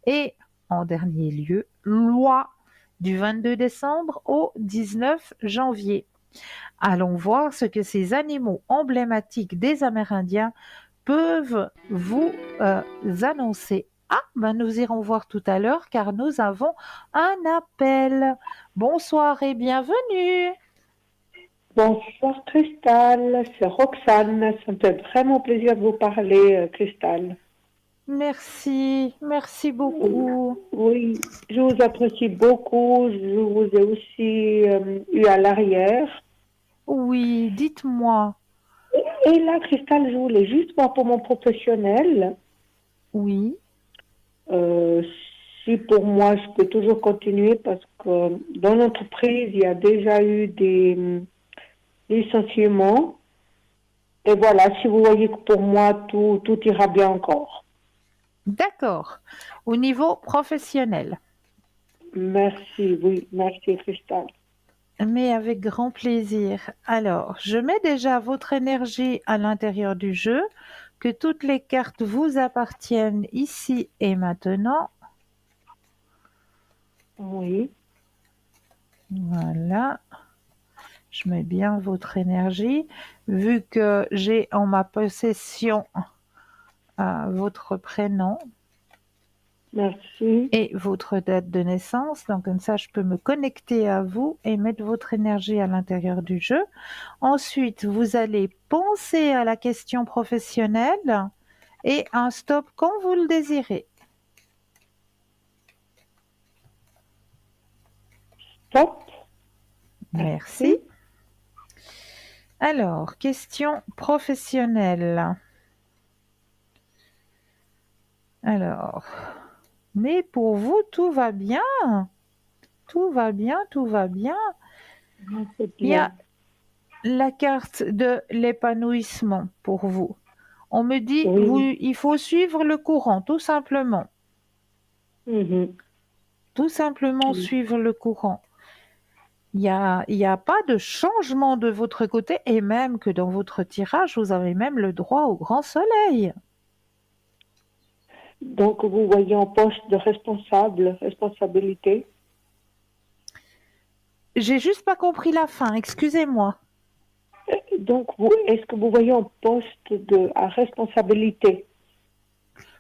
et en dernier lieu, l'oie du 22 décembre au 19 janvier. Allons voir ce que ces animaux emblématiques des Amérindiens peuvent vous annoncer. Ah, ben nous irons voir tout à l'heure car nous avons un appel. Bonsoir et bienvenue. Bonsoir Cristal, c'est Roxane. Ça me fait vraiment plaisir de vous parler, Cristal. Merci, merci beaucoup. Oui, je vous apprécie beaucoup. Je vous ai aussi eu à l'arrière. Oui, dites-moi. Et là, Cristal, je voulais juste voir pour mon professionnel. Oui, euh, si pour moi, je peux toujours continuer parce que dans l'entreprise, il y a déjà eu des licenciements. Et voilà, si vous voyez que pour moi, tout ira bien encore. d'accord. Au niveau professionnel, Merci, oui, merci Cristal. mais avec grand plaisir. Alors, je mets déjà votre énergie à l'intérieur du jeu, que toutes les cartes vous appartiennent ici et maintenant. Oui, Voilà. Je mets bien votre énergie. Vu que j'ai en ma possession votre prénom merci. et votre date de naissance, donc comme ça je peux me connecter à vous et mettre votre énergie à l'intérieur du jeu. Ensuite, vous allez penser à la question professionnelle et un stop quand vous le désirez. Stop. Merci. Alors, question professionnelle. Alors, mais pour vous, tout va bien. Tout va bien, tout va bien. C'est Il y a bien. la carte de l'épanouissement pour vous. On me dit, Oui. il faut suivre le courant, tout simplement. Mhm. Tout simplement Oui. suivre le courant. Il y a pas de changement de votre côté et même que dans votre tirage, vous avez même le droit au grand soleil. Donc, vous voyez en poste de responsabilité. J'ai juste pas compris la fin, excusez-moi. Donc, est-ce que vous voyez en poste à responsabilité?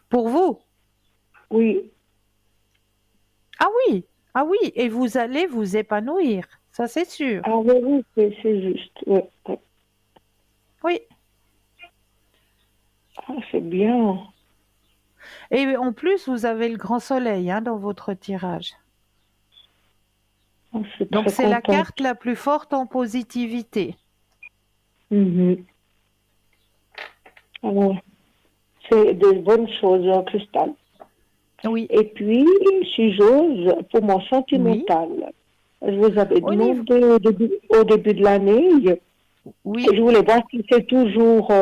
Pour vous? Oui. Ah oui, ah oui, et vous allez vous épanouir, ça c'est sûr. Ah oui, oui, c'est juste. Oui, oui. Oui. Ah, c'est bien. Et en plus, vous avez le grand soleil hein, dans votre tirage. Ah, je suis Donc très c'est la contente. carte la plus forte en positivité. Mhm. Alors, c'est de bonnes choses, Cristal. Oui, Et puis, si j'ose, pour mon oui, sentimental, je vous avais au niveau, demandé au début de l'année, oui, et je voulais voir si c'est toujours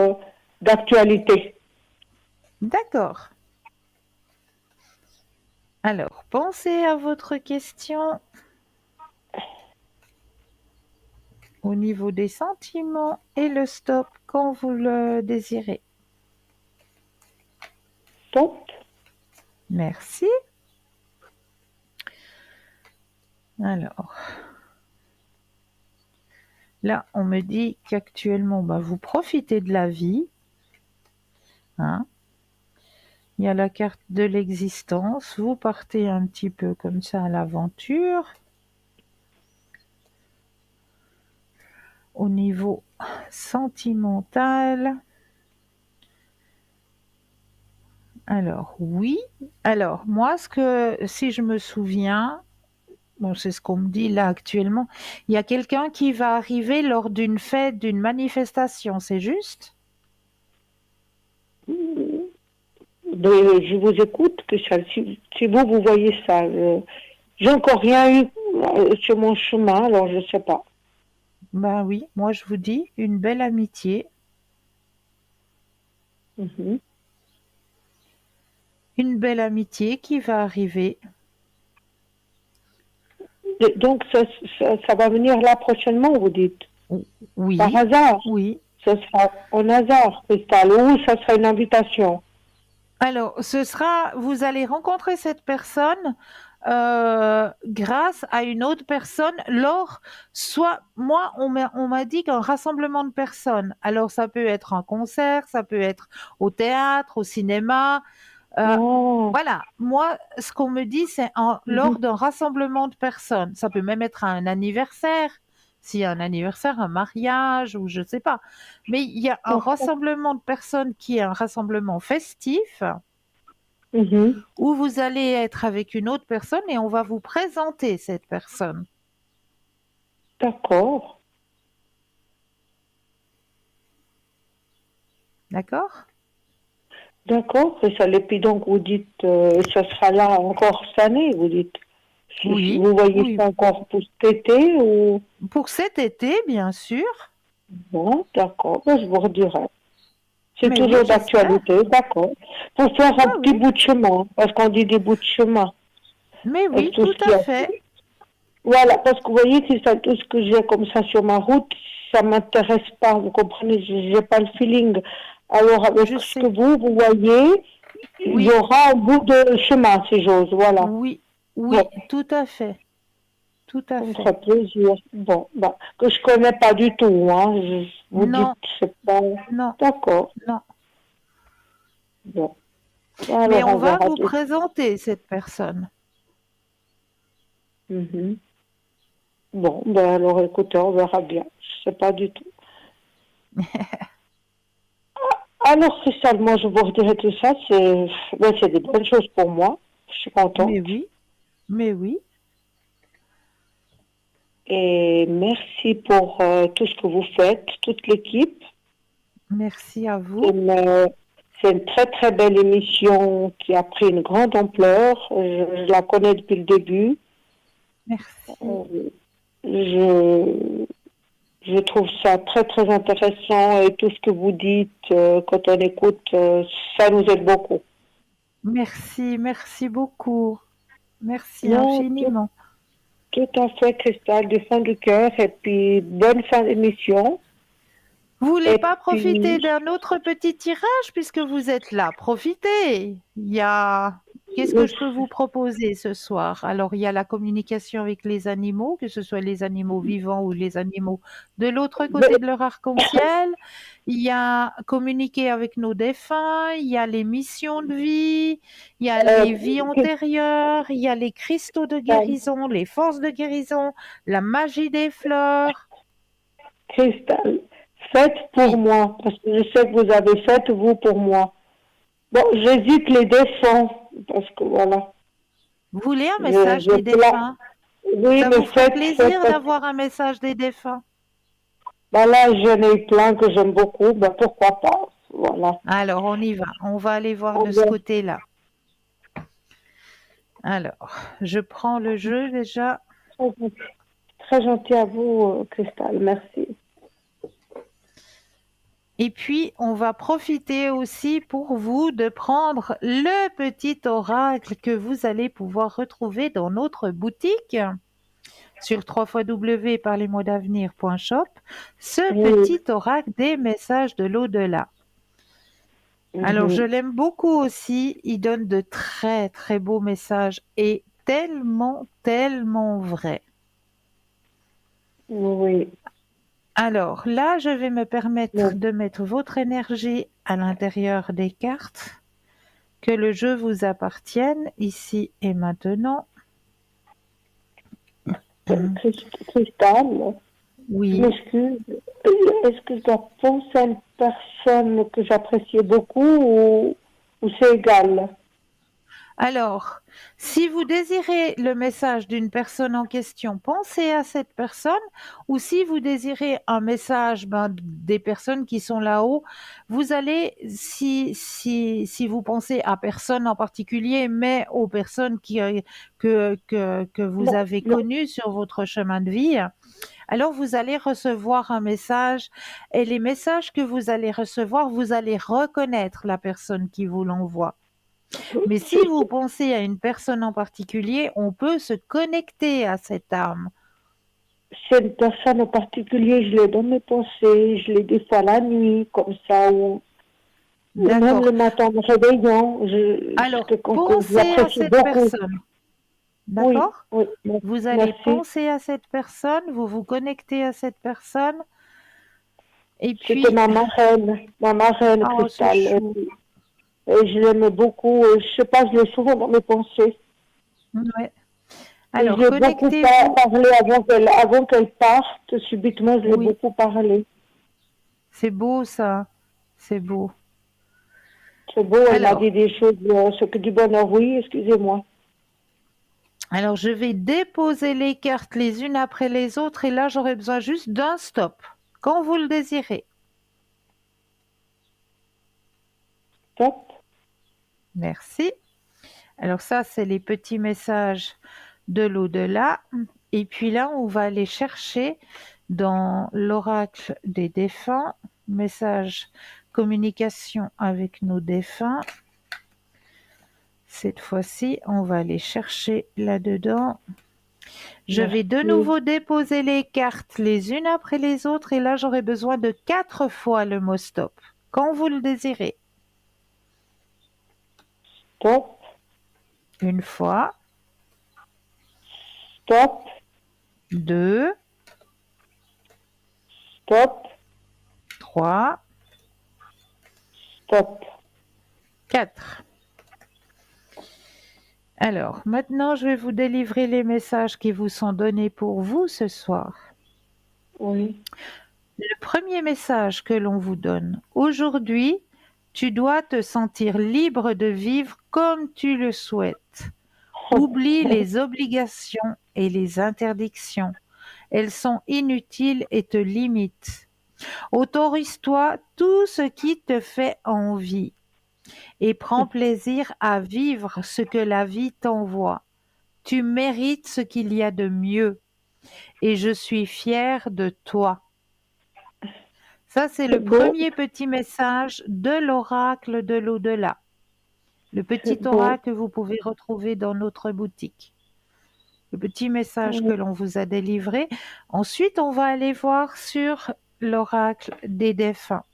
d'actualité. d'accord. Alors, pensez à votre question au niveau des sentiments et le stop quand vous le désirez. Top. Merci. Alors, là, on me dit qu'actuellement, bah, vous profitez de la vie. Hein. Il y a la carte de l'existence. Vous partez un petit peu comme ça à l'aventure. Au niveau sentimental, alors oui. Alors moi, si je me souviens, bon, c'est ce qu'on me dit là actuellement, il y a quelqu'un qui va arriver lors d'une fête, d'une manifestation, c'est juste? Je vous écoute, Christelle. Si vous voyez ça, j'ai encore rien eu sur mon chemin, alors je ne sais pas. Ben oui, moi je vous dis une belle amitié. Mhm. Une belle amitié qui va arriver. Et donc, ça va venir là prochainement, vous dites? Par Oui, hasard? oui. Ce sera un hasard, Christelle, ou ça sera une invitation? Alors, vous allez rencontrer cette personne grâce à une autre personne moi, on m'a dit qu'un rassemblement de personnes. Alors, ça peut être un concert, ça peut être au théâtre, au cinéma. euh, Oh. voilà, moi, ce qu'on me dit, c'est Mhm. lors d'un rassemblement de personnes. Ça peut même être un anniversaire, s'il y a un anniversaire, un mariage ou je ne sais pas. Mais il y a un D'accord. rassemblement de personnes qui est un rassemblement festif Mhm. où vous allez être avec une autre personne et on va vous présenter cette personne. D'accord. D'accord? D'accord, Christelle. Et puis donc, vous dites, ça sera là encore cette année, vous dites. Oui, Vous voyez oui. ça encore pour cet été ou... Pour cet été, bien sûr. Bon, d'accord, ben, je vous redirai. C'est Mais oui, toujours j'espère. d'actualité, d'accord. Pour faire un Oui, petit oui. bout de chemin, parce qu'on dit des bouts de chemin, Mais avec oui, tout tout ce qu'il y à a. fait. Voilà, parce que vous voyez, c'est ça, tout ce que j'ai comme ça sur ma route, ça m'intéresse pas, vous comprenez, j'ai pas le feeling. Alors, avec Je ce que sais. vous voyez, il y Oui, aura un bout de chemin, si j'ose, voilà. oui, Bon, oui, tout à fait. Tout à ça me fait. ferait plaisir. Bon, bah, que je connais pas du tout, hein. Vous dites, Non, c'est pas... non, D'accord, non. bon. Mais Alors, on on va verra vous tout. présenter cette personne. Mhm. Bon, ben alors écoutez, on verra bien. Je sais pas du tout. Alors, Christelle, moi, je vous redirai tout ça. C'est des bonnes choses pour moi. Je suis contente. Mais oui, mais oui. Et merci pour tout ce que vous faites, toute l'équipe. Merci à C'est vous. une, c'est une très, très belle émission qui a pris une grande ampleur. Je la connais depuis le début. Merci. Euh, Je, je trouve ça très, très intéressant et tout ce que vous dites, quand on écoute, ça nous aide beaucoup. Merci, merci beaucoup. Merci Non, tout, infiniment. tout à fait, Christelle, du fond du cœur. Et puis, bonne fin d'émission. Vous voulez Et pas profiter puis, d'un autre petit tirage puisque vous êtes là? Profitez. Qu'est-ce que je peux vous proposer ce soir? Alors, il y a la communication avec les animaux, que ce soit les animaux vivants ou les animaux de l'autre côté de leur arc-en-ciel. Il y a communiquer avec nos défunts. Il y a les missions de vie. Il y a euh, les vies antérieures. Il y a les cristaux de guérison, les forces de guérison, la magie des fleurs. Christelle, faites pour Oui. moi, parce que je sais que vous avez fait, vous, pour moi. Bon, j'hésite les défunts, parce que voilà, Vous voulez un message je des plains. défunts? Oui, Ça mais vous ferait faites plaisir parce d'avoir un message des défunts? ben là, j'en ai plein que j'aime beaucoup, ben pourquoi pas, voilà. Alors, on y va. On va aller voir On de ce verra. côté-là. Alors, je prends le jeu déjà. Très gentil à vous, Christelle, merci. Et puis, on va profiter aussi pour vous de prendre le petit oracle que vous allez pouvoir retrouver dans notre boutique sur www.parlezmoi-d'avenir.shop. Ce Oui. petit oracle des messages de l'au-delà. Alors, je Mhm. l'aime beaucoup aussi. Il donne de très, très beaux messages et tellement, tellement vrais. Oui. Alors, là, je vais me permettre Oui. de mettre votre énergie à l'intérieur des cartes. Que le jeu vous appartienne ici et maintenant. Christelle, je Oui. m'excuse. Est-ce que je dois penser à une personne que j'appréciais beaucoup ou c'est égal? Alors, si vous désirez le message d'une personne en question, pensez à cette personne. Ou si vous désirez un message des personnes qui sont là-haut, vous allez, si vous pensez à personne en particulier, mais aux personnes que vous Non, avez non, connues sur votre chemin de vie, alors vous allez recevoir un message. Et les messages que vous allez recevoir, vous allez reconnaître la personne qui vous l'envoie. Mais si vous pensez à une personne en particulier, on peut se connecter à cette âme. c'est une personne en particulier, je l'ai dans mes pensées, je l'ai des fois la nuit, comme ça, ou même D'accord. le matin en me réveillant. Alors, C'est quelqu'un que pensez à j'apprécie cette beaucoup. personne. Oui, D'accord? oui, Vous allez merci. penser à cette personne, vous vous connectez à cette personne, et C'était puis, ma marraine, oh, c'est Cristal. chou. Et je l'aimais beaucoup. Je sais pas, je l'ai souvent dans mes pensées. Ouais. Et je Alors, l'ai beaucoup connectez-vous. parlé avant qu'elle parte. Subitement, je l'ai Oui, beaucoup parlé. c'est beau ça. C'est beau. C'est beau, elle m'a dit Alors, des choses, ce que du bonheur, oui, excusez-moi. alors, je vais déposer les cartes les unes après les autres, et là, j'aurai besoin juste d'un stop, quand vous le désirez. Stop. Merci. Alors ça, c'est les petits messages de l'au-delà. Et puis là, on va aller chercher dans l'oracle des défunts, message communication avec nos défunts. Cette fois-ci, on va aller chercher là-dedans. Je vais de Merci. nouveau déposer les cartes les unes après les autres, et là, j'aurai besoin de 4 fois le mot stop, quand vous le désirez. Stop. Une fois, Stop. 2, Stop. 3, Stop. 4. Alors, maintenant, je vais vous délivrer les messages qui vous sont donnés pour vous ce soir. Oui. Le premier message que l'on vous donne: aujourd'hui, tu dois te sentir libre de vivre comme tu le souhaites. Oublie les obligations et les interdictions. Elles sont inutiles et te limitent. Autorise-toi tout ce qui te fait envie et prends plaisir à vivre ce que la vie t'envoie. Tu mérites ce qu'il y a de mieux et je suis fière de toi. Ça, c'est C'est le beau. premier petit message de l'oracle de l'au-delà. Le petit C'est beau. oracle que vous pouvez retrouver dans notre boutique. Le petit message que Oui. l'on vous a délivré. Ensuite, on va aller voir sur l'oracle des défunts.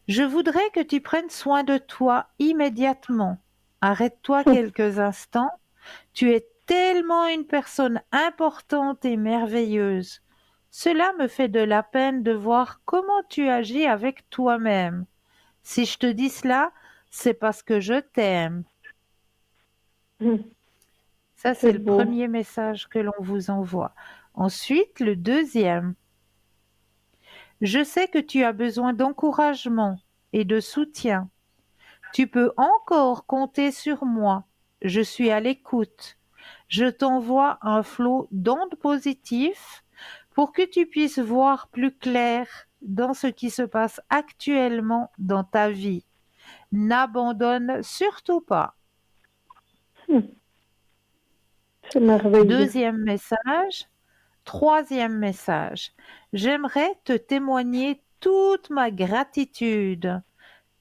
Je voudrais que tu prennes soin de toi immédiatement. Arrête-toi quelques instants. Tu es tellement une personne importante et merveilleuse. Cela me fait de la peine de voir comment tu agis avec toi-même. Si je te dis cela, c'est parce que je t'aime. Ça, c'est C'est le beau. premier message que l'on vous envoie. Ensuite, le deuxième. Je sais que tu as besoin d'encouragement et de soutien. Tu peux encore compter sur moi. Je suis à l'écoute. Je t'envoie un flot d'ondes positives pour que tu puisses voir plus clair dans ce qui se passe actuellement dans ta vie. N'abandonne surtout pas. C'est merveilleux. Deuxième message. Troisième message. J'aimerais te témoigner toute ma gratitude,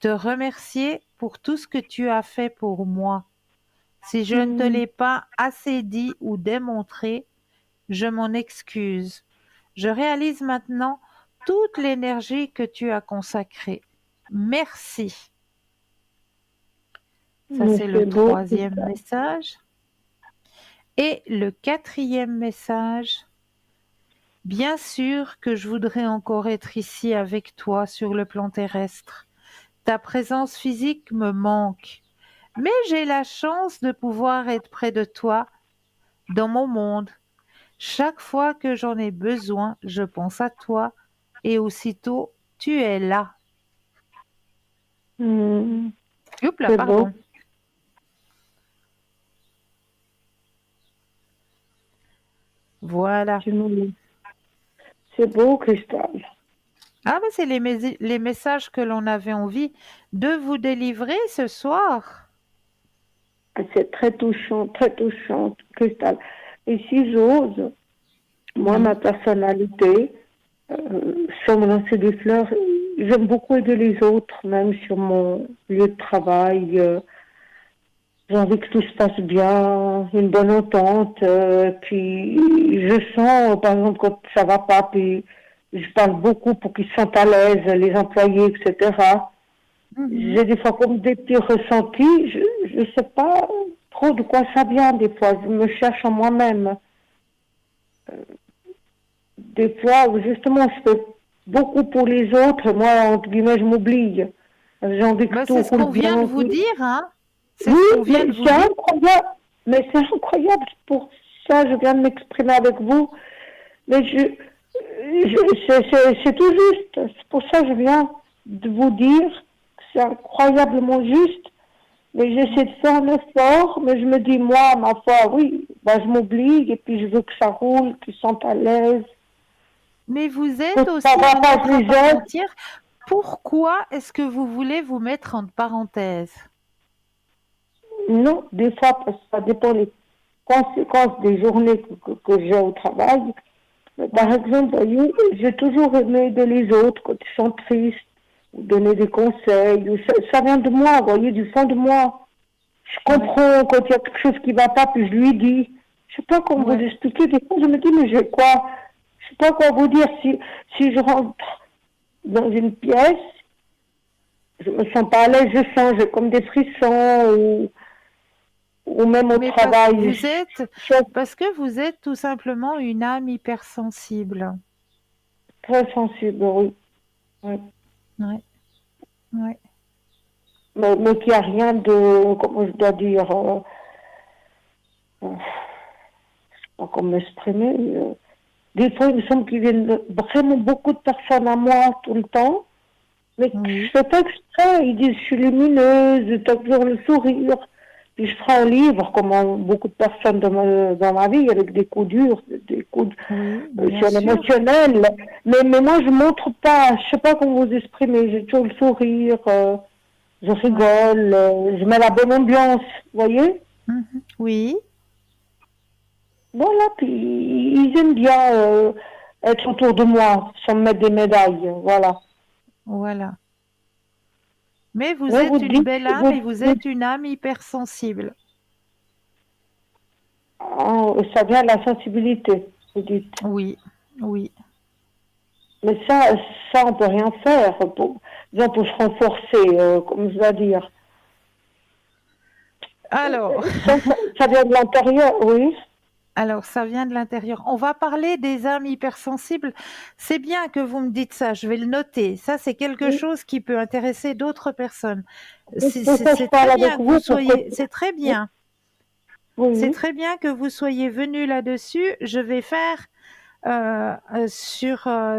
te remercier pour tout ce que tu as fait pour moi. Si je ne te l'ai pas assez dit ou démontré, je m'en excuse. Je réalise maintenant toute l'énergie que tu as consacrée. Merci. Ça, Mais c'est le c'est beau, tout troisième ça. message. Et le quatrième message. Bien sûr que je voudrais encore être ici avec toi sur le plan terrestre. Ta présence physique me manque, mais j'ai la chance de pouvoir être près de toi dans mon monde. Chaque fois que j'en ai besoin, je pense à toi et aussitôt tu es là. Hmm. Oups là, C'est beau. pardon. Voilà. C'est beau, Cristal. Ah, mais c'est les messages que l'on avait envie de vous délivrer ce soir. C'est très touchant, Cristal. Et si j'ose, moi, ma personnalité, sans me lancer des fleurs, j'aime beaucoup aider les autres, même sur mon lieu de travail. J'ai envie que tout se passe bien, une bonne entente. Puis je sens, par exemple, quand ça va pas, puis je parle beaucoup pour qu'ils se sentent à l'aise, les employés, etc. Mhm. J'ai des fois comme des petits ressentis. Je ne sais pas trop de quoi ça vient des fois. Je me cherche en moi-même. Des fois, justement, je fais beaucoup pour les autres. Moi, entre guillemets, je m'oublie. J'ai envie que Bah, tout c'est ce roule qu'on vient de bien. vous dire, hein. C'est Oui, ce qu'on vient mais de vous c'est dire. incroyable. Mais c'est incroyable. Pour ça, je viens de m'exprimer avec vous. Mais c'est tout juste. C'est pour ça que je viens de vous dire que c'est incroyablement juste. Mais j'essaie de faire un effort, mais je me dis, moi, ma foi, oui, ben, je m'oublie et puis je veux que ça roule, qu'ils se sentent à l'aise. Mais vous êtes Que ça aussi va un pas, être je à les part aide. entière. Pourquoi est-ce que vous voulez vous mettre entre parenthèses? Non, des fois, parce que ça dépend des conséquences des journées que j'ai au travail. Mais par Oui, exemple, voyez, j'ai toujours aimé aider les autres quand ils sont tristes, ou donner des conseils. Ça vient de moi, vous voyez, du fond de moi. Je oui, comprends quand il y a quelque chose qui ne va pas, puis je lui dis. Je sais pas comment vous oui. expliquer. Des fois, je me dis, mais j'ai quoi? Je sais pas quoi vous dire. Si je rentre dans une pièce, je me sens pas à l'aise, je sens, j'ai comme des frissons, ou même au Mais parce que travail. Je suis parce que vous êtes tout simplement une âme hypersensible. très sensible, oui. Oui. Oui, oui. Mais qu'il n'y a rien de, comment je dois dire, pas comment m'exprimer. Des fois, il me semble qu'il viennent vraiment beaucoup de personnes à moi tout le temps. Mais je Oui. fais pas exprès. Ils disent, je suis lumineuse, t'as toujours le sourire. Puis je ferai un livre, comme beaucoup de personnes dans ma vie, avec des coups durs, des coups Oui, bien sur sûr. l'émotionnel. Mais moi, je montre pas. Je sais pas comment vous exprimer. J'ai toujours le sourire, je Ouais. rigole, je mets la bonne ambiance, vous voyez? Mhm. Oui, Voilà, puis ils aiment bien être autour de moi, sans me mettre des médailles, voilà. voilà. Mais vous Ouais, êtes vous une dites, belle âme et vous êtes une âme hypersensible. ça vient de la sensibilité, vous dites. Oui, oui. Mais ça, on peut rien faire disons, pour se renforcer, comme je dois dire. Alors, Ça vient de l'intérieur, oui. alors, ça vient de l'intérieur. On va parler des âmes hypersensibles. C'est bien que vous me dites ça, je vais le noter. Ça, c'est quelque Oui. chose qui peut intéresser d'autres personnes. C'est pour ça que je C'est parle très avec bien que vous vous, pour que... soyez, c'est très Oui, bien. C'est oui. très bien que vous soyez venu là-dessus. Je vais faire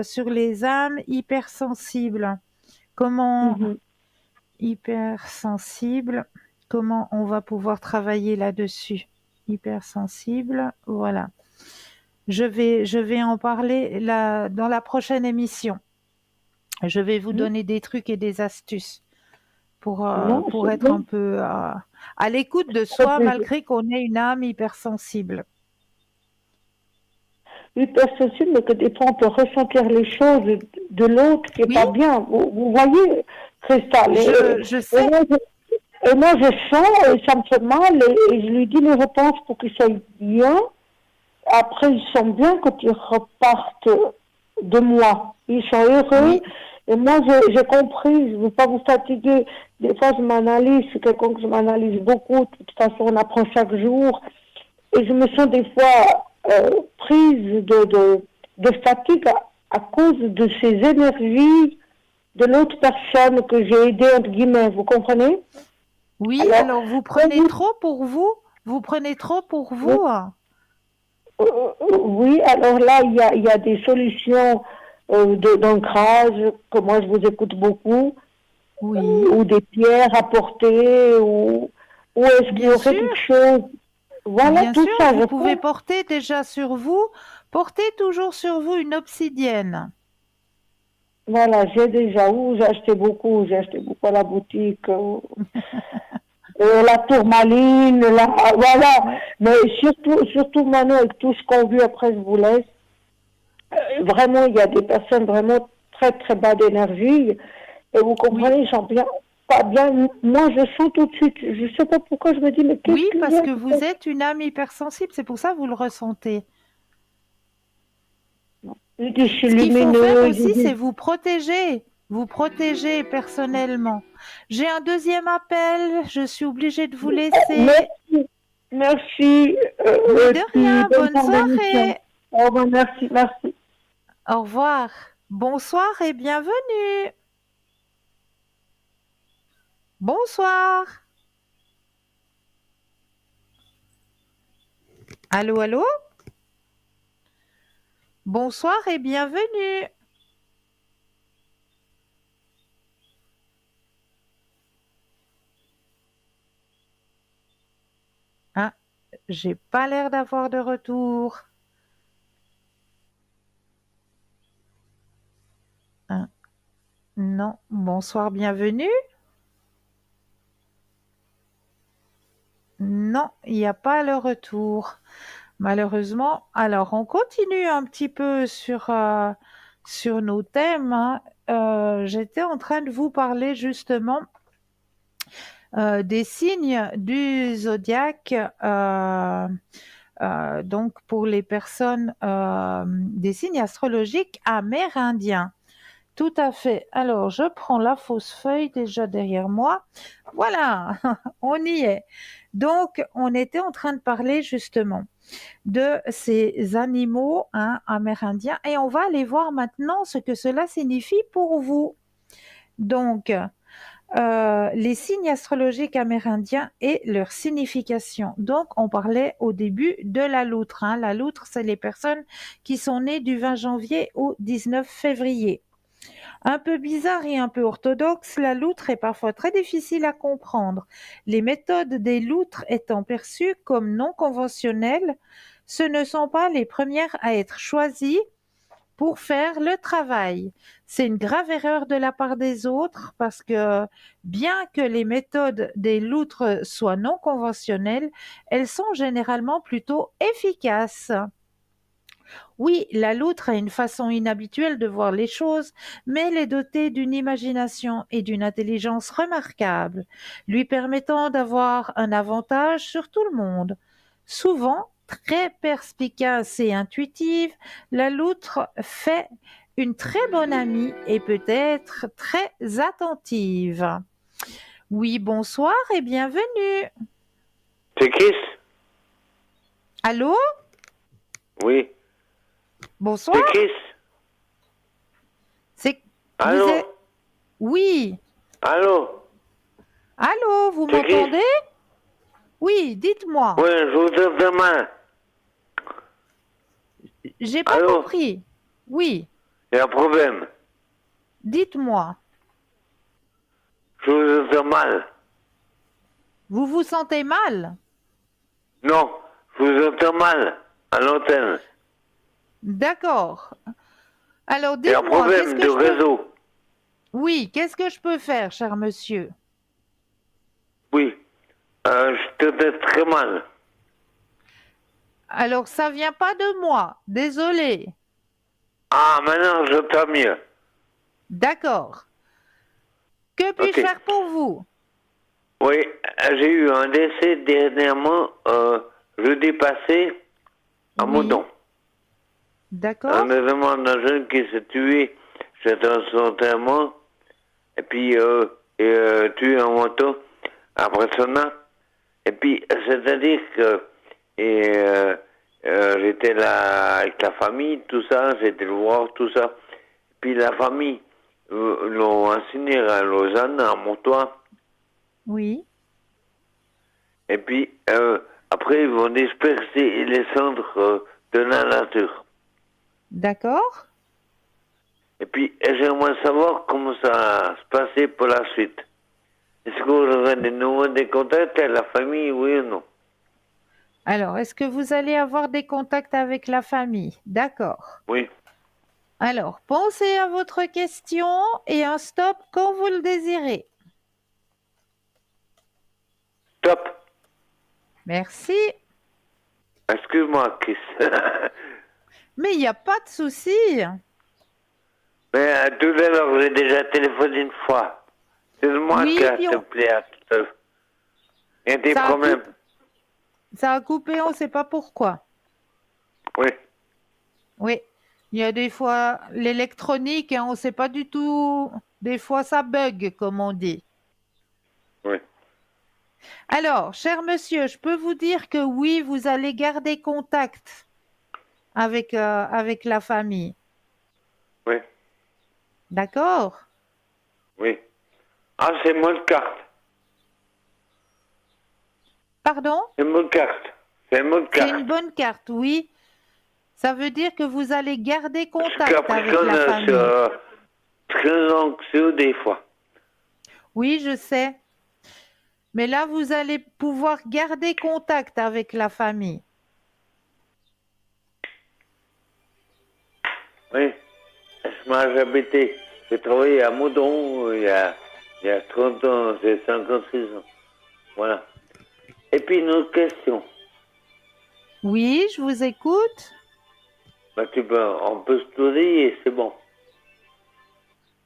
sur les âmes hypersensibles. Comment Mhm. hypersensible, comment on va pouvoir travailler là-dessus? Hypersensible, voilà. Je vais en parler dans la prochaine émission. Je vais vous Mhm. donner des trucs et des astuces Non, pour c'est être bien. un peu à l'écoute de Très soi plaisir. malgré qu'on ait une âme hypersensible. Hypersensible, mais que des fois on peut ressentir les choses de l'autre qui est Oui, pas bien. Vous voyez, Cristal. je sais. Et moi, je sens, et ça me fait mal, et je lui dis les réponses pour qu'il soit bien. Après, ils sont bien quand ils repartent de moi. Ils sont heureux. Oui, Et moi, j'ai compris, je ne veux pas vous fatiguer. Des fois, je m'analyse, c'est quelqu'un que je m'analyse beaucoup. De toute façon, on apprend chaque jour. Et je me sens des fois prise de fatigue à cause de ces énergies de l'autre personne que j'ai aidée, entre guillemets. Vous comprenez? oui. Alors, Alors vous quand prenez trop pour vous? Vous prenez trop pour oui, vous? oui, alors là, il y a des solutions d'ancrage, que moi je vous écoute beaucoup, Oui, ou des pierres à porter, ou est-ce qu'il y bien aurait sûr. quelque chose? Voilà, Bien tout sûr, ça, vous je pouvez pense. porter déjà sur vous Portez toujours sur vous une obsidienne. Voilà, j'ai déjà où j'ai acheté beaucoup à la boutique. La tourmaline, voilà. Oui. Mais surtout maintenant, avec tout ce qu'on vit après, je vous laisse. Vraiment, il y a des personnes vraiment très, très bas d'énergie. Et vous Oui. comprenez, j'en viens pas bien. Moi, je sens tout de suite. Je sais pas pourquoi je me dis, mais qu'est-ce Oui, qu'il y parce a? que vous êtes une âme hypersensible, c'est pour ça que vous le ressentez. Je dis, je suis Ce qu'il faut faire lumineuse. aussi, c'est vous protéger personnellement. J'ai un deuxième appel, je suis obligée de vous laisser. Merci, merci. Mais de Puis rien, bonne bonne fin d'émission. soirée. Au revoir, merci, merci. Au revoir. Bonsoir et bienvenue. Bonsoir. Allô, allô? Bonsoir et bienvenue. Ah, j'ai pas l'air d'avoir de retour. Ah, non, bonsoir, bienvenue. Non, il n'y a pas le retour. Malheureusement. Alors, on continue un petit peu sur nos thèmes, hein. J'étais en train de vous parler justement des signes du zodiaque. Donc, pour les personnes, des signes astrologiques amérindiens. Tout à fait. Alors, je prends la fausse feuille déjà derrière moi. Voilà, on y est. Donc, on était en train de parler justement de ces animaux, hein, amérindiens et on va aller voir maintenant ce que cela signifie pour vous. Donc, les signes astrologiques amérindiens et leur signification. Donc, on parlait au début de la loutre, hein. La loutre, c'est les personnes qui sont nées du 20 janvier au 19 février. Un peu bizarre et un peu orthodoxe, la loutre est parfois très difficile à comprendre. Les méthodes des loutres étant perçues comme non conventionnelles, ce ne sont pas les premières à être choisies pour faire le travail. C'est une grave erreur de la part des autres parce que bien que les méthodes des loutres soient non conventionnelles, elles sont généralement plutôt efficaces. Oui, la loutre a une façon inhabituelle de voir les choses, mais elle est dotée d'une imagination et d'une intelligence remarquables, lui permettant d'avoir un avantage sur tout le monde. Souvent, très perspicace et intuitive, la loutre fait une très bonne amie et peut être très attentive. Oui, bonsoir et bienvenue. C'est Chris? Allô? Oui. Bonsoir? C'est Chris? C'est vous Allô? êtes Oui. Allô? Allô, vous C'est Chris? m'entendez? Oui, dites-moi. Oui, je vous entends mal. J'ai pas Allô? compris. Oui, Il y a un problème. dites-moi. Je vous entends mal. Vous vous sentez mal? Non, je vous entends mal à l'antenne. D'accord. Alors Il y a un dites-moi, qu'est-ce problème que de je peux... réseau. Oui, qu'est-ce que je peux faire, cher monsieur? Oui. Je t'entends très mal. Alors ça vient pas de moi. Désolé. Ah, maintenant j'entends mieux. D'accord. Que puis-je Ok. faire pour vous? Oui, j'ai eu un décès dernièrement, jeudi passé, à Oui, Moudon. Un d'accord. événement d'un jeune qui s'est tué, c'était un son enterrement. Et puis tué en moto après son acte. Et puis, c'est-à-dire que j'étais là avec la famille, tout ça, j'étais le voir, tout ça. Puis la famille l'ont assigné à Lausanne, à Montois. Oui, Et puis, après, ils vont disperser les cendres de la nature. d'accord. Et puis, j'aimerais savoir comment ça va se passer pour la suite. Est-ce qu'on aurait des nouveaux des contacts à la famille, oui ou non? Alors, est-ce que vous allez avoir des contacts avec la famille? D'accord. Oui. Alors, pensez à votre question et un stop quand vous le désirez. Top. Merci. Excuse-moi, Chris. Mais il n'y a pas de souci. Mais tout à l'heure, j'ai déjà téléphoné une fois. C'est moi Oui, qui puis s'il te plaît, à tout à l'heure. Il y a des Ça a problèmes. ça a coupé, on ne sait pas pourquoi. Oui. Oui, il y a des fois l'électronique, hein, on ne sait pas du tout. Des fois, ça bug, comme on dit. Oui. Alors, cher monsieur, je peux vous dire que oui, vous allez garder contact avec la famille. Oui. D'accord? Oui. Ah, c'est mon carte. Pardon? C'est mon carte. C'est mon C'est carte. une bonne carte, oui. Ça veut dire que vous allez garder Parce contact qu'après avec qu'on la est famille. très anxieux des fois. Oui, je sais. Mais là, vous allez pouvoir garder contact avec la famille. Oui. J'habitais. J'ai travaillé à Moudon il y a 30 ans, j'ai 56 ans. Voilà. Et puis une autre question. Oui, je vous écoute. Bah, on peut se donner et c'est bon.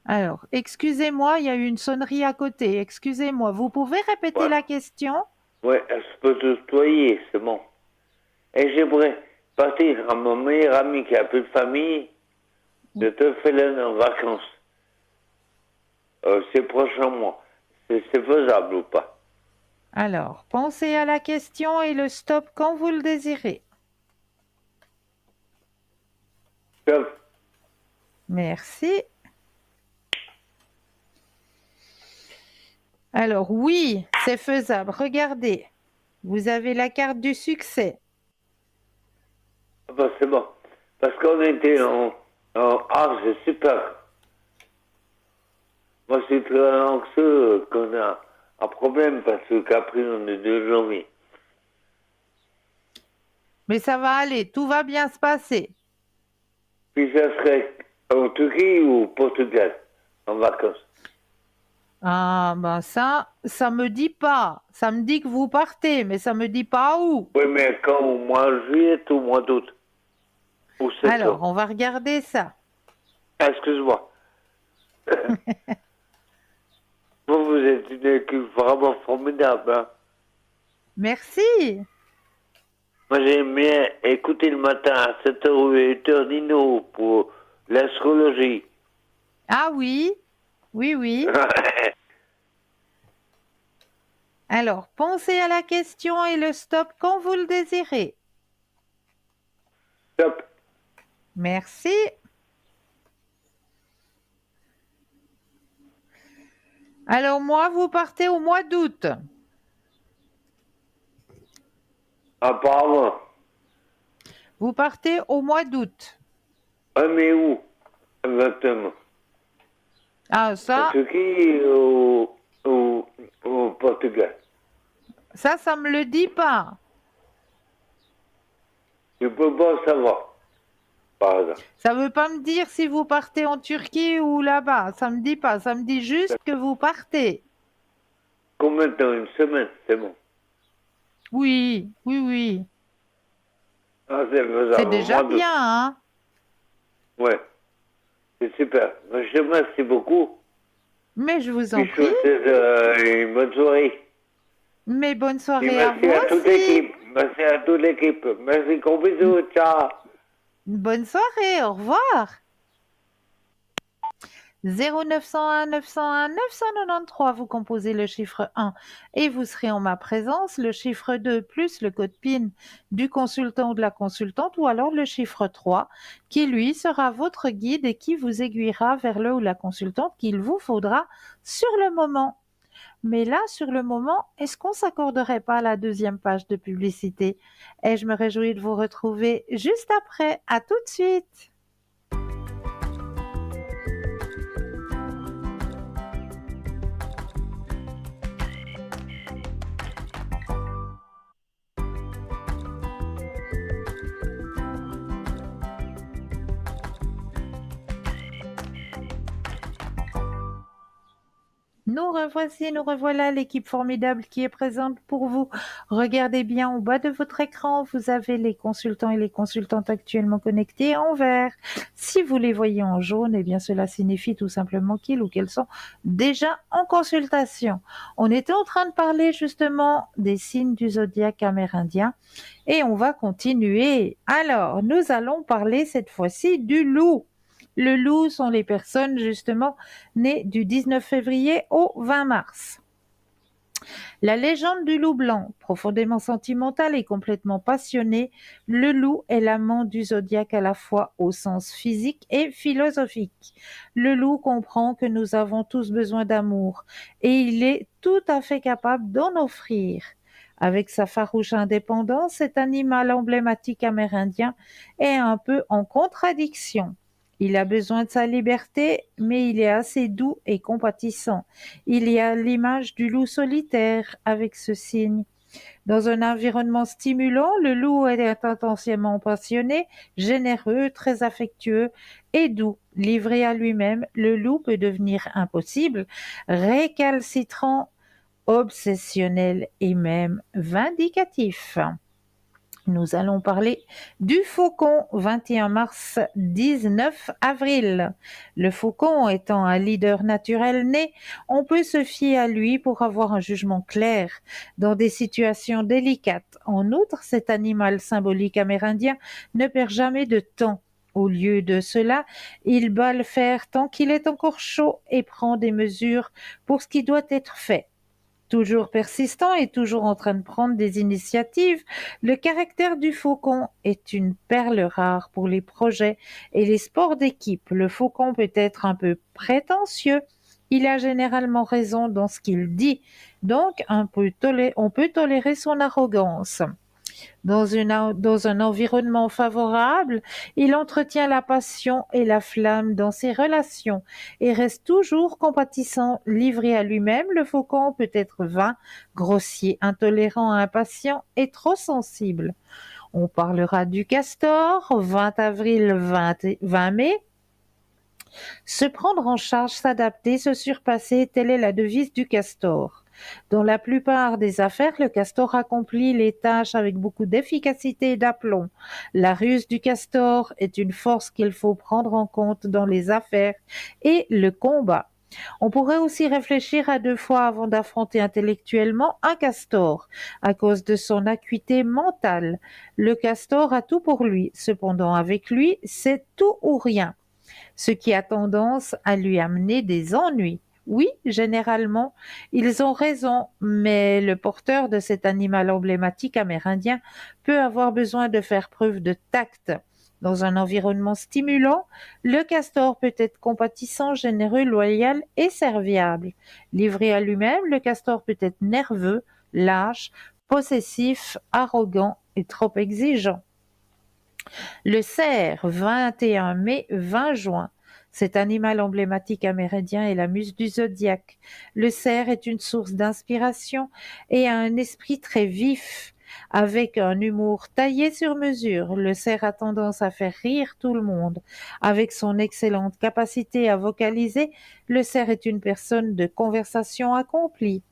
Alors, excusez-moi, il y a eu une sonnerie à côté. Excusez-moi, vous pouvez répéter Ouais. la question? Ouais, je peux te tutoyer, c'est bon. Et j'aimerais partir à mon meilleur ami qui a plus de famille. Je te fais l'année en vacances. Ces prochains mois. C'est faisable ou pas? Alors, pensez à la question et le stop quand vous le désirez. Top. Merci. Alors, oui, c'est faisable. Regardez, vous avez la carte du succès. Ah bah, c'est bon. Parce qu'on était en ah, c'est super. Moi, je suis très anxieux qu'on a un problème parce qu'après, on est 2 janvier. Mais ça va aller, tout va bien se passer. Puis ça serait en Turquie ou au Portugal, en vacances. Ah, ben ça me dit pas. Ça me dit que vous partez, mais ça me dit pas où. Oui, mais quand au mois de juillet ou au mois d'août? Ou Alors, septembre? on va regarder ça. Excuse-moi. Vous êtes une équipe vraiment formidable. Hein? Merci. Moi, j'aime bien écouter le matin à 7h ou 8h Nino pour l'astrologie. Ah oui, oui, oui. Alors, pensez à la question et le stop quand vous le désirez. Top. Merci. Alors, moi, vous partez au mois d'août. Apparemment. Vous partez au mois d'août. Ah, mais où? Exactement. Ah, En ça Turquie ou au Portugal? ça me le dit pas. Je peux pas savoir, par exemple. Ça veut pas me dire si vous partez en Turquie ou là-bas. Ça me dit pas. Ça me dit juste que vous partez. Combien de temps? Une semaine, c'est bon. Oui, oui, oui. Ah, c'est faisable. C'est Au déjà mois d'août. bien, hein? Ouais, c'est super. Je te remercie beaucoup. Mais je vous en Puis je prie. te souhaite une bonne soirée. Mais bonne Et soirée à merci vous à toute aussi. l'équipe. Merci à toute l'équipe. Merci, gros bisous. Ciao. Bonne soirée. Au revoir. 0901 901 993, vous composez le chiffre 1 et vous serez en ma présence, le chiffre 2 plus le code PIN du consultant ou de la consultante, ou alors le chiffre 3 qui lui sera votre guide et qui vous aiguillera vers le ou la consultante qu'il vous faudra sur le moment. Mais là, sur le moment, est-ce qu'on s'accorderait pas la deuxième page de publicité? Et je me réjouis de vous retrouver juste après. À tout de suite. Nous revoici, nous revoilà, l'équipe formidable qui est présente pour vous. Regardez bien au bas de votre écran, vous avez les consultants et les consultantes actuellement connectés en vert. Si vous les voyez en jaune, eh bien cela signifie tout simplement qu'ils ou qu'elles sont déjà en consultation. On était en train de parler justement des signes du zodiaque amérindien et on va continuer. Alors, nous allons parler cette fois-ci du loup. Le loup sont les personnes justement nées du 19 février au 20 mars. La légende du loup blanc, profondément sentimentale et complètement passionnée, le loup est l'amant du zodiaque à la fois au sens physique et philosophique. Le loup comprend que nous avons tous besoin d'amour et il est tout à fait capable d'en offrir. Avec sa farouche indépendance, cet animal emblématique amérindien est un peu en contradiction. Il a besoin de sa liberté, mais il est assez doux et compatissant. Il y a l'image du loup solitaire avec ce signe. Dans un environnement stimulant, le loup est intentionnellement passionné, généreux, très affectueux et doux. Livré à lui-même, le loup peut devenir impossible, récalcitrant, obsessionnel et même vindicatif. Nous allons parler du faucon, 21 mars, 19 avril. Le faucon étant un leader naturel né, on peut se fier à lui pour avoir un jugement clair dans des situations délicates. En outre, cet animal symbolique amérindien ne perd jamais de temps. Au lieu de cela, il bat le fer tant qu'il est encore chaud et prend des mesures pour ce qui doit être fait. Toujours persistant et toujours en train de prendre des initiatives, le caractère du faucon est une perle rare pour les projets et les sports d'équipe. Le faucon peut être un peu prétentieux, il a généralement raison dans ce qu'il dit, donc on peut tolérer son arrogance. Dans un environnement favorable, il entretient la passion et la flamme dans ses relations et reste toujours compatissant, livré à lui-même. Le faucon peut être vain, grossier, intolérant, impatient et trop sensible. On parlera du castor, 20 avril, 20 mai. Se prendre en charge, s'adapter, se surpasser, telle est la devise du castor. Dans la plupart des affaires, le castor accomplit les tâches avec beaucoup d'efficacité et d'aplomb. La ruse du castor est une force qu'il faut prendre en compte dans les affaires et le combat. On pourrait aussi réfléchir à 2 fois avant d'affronter intellectuellement un castor, à cause de son acuité mentale. Le castor a tout pour lui, cependant avec lui, c'est tout ou rien, ce qui a tendance à lui amener des ennuis. Oui, généralement, ils ont raison, mais le porteur de cet animal emblématique amérindien peut avoir besoin de faire preuve de tact. Dans un environnement stimulant, le castor peut être compatissant, généreux, loyal et serviable. Livré à lui-même, le castor peut être nerveux, lâche, possessif, arrogant et trop exigeant. Le cerf, 21 mai, 20 juin. Cet animal emblématique amérindien est la muse du zodiaque. Le cerf est une source d'inspiration et a un esprit très vif, avec un humour taillé sur mesure. Le cerf a tendance à faire rire tout le monde. Avec son excellente capacité à vocaliser, le cerf est une personne de conversation accomplie.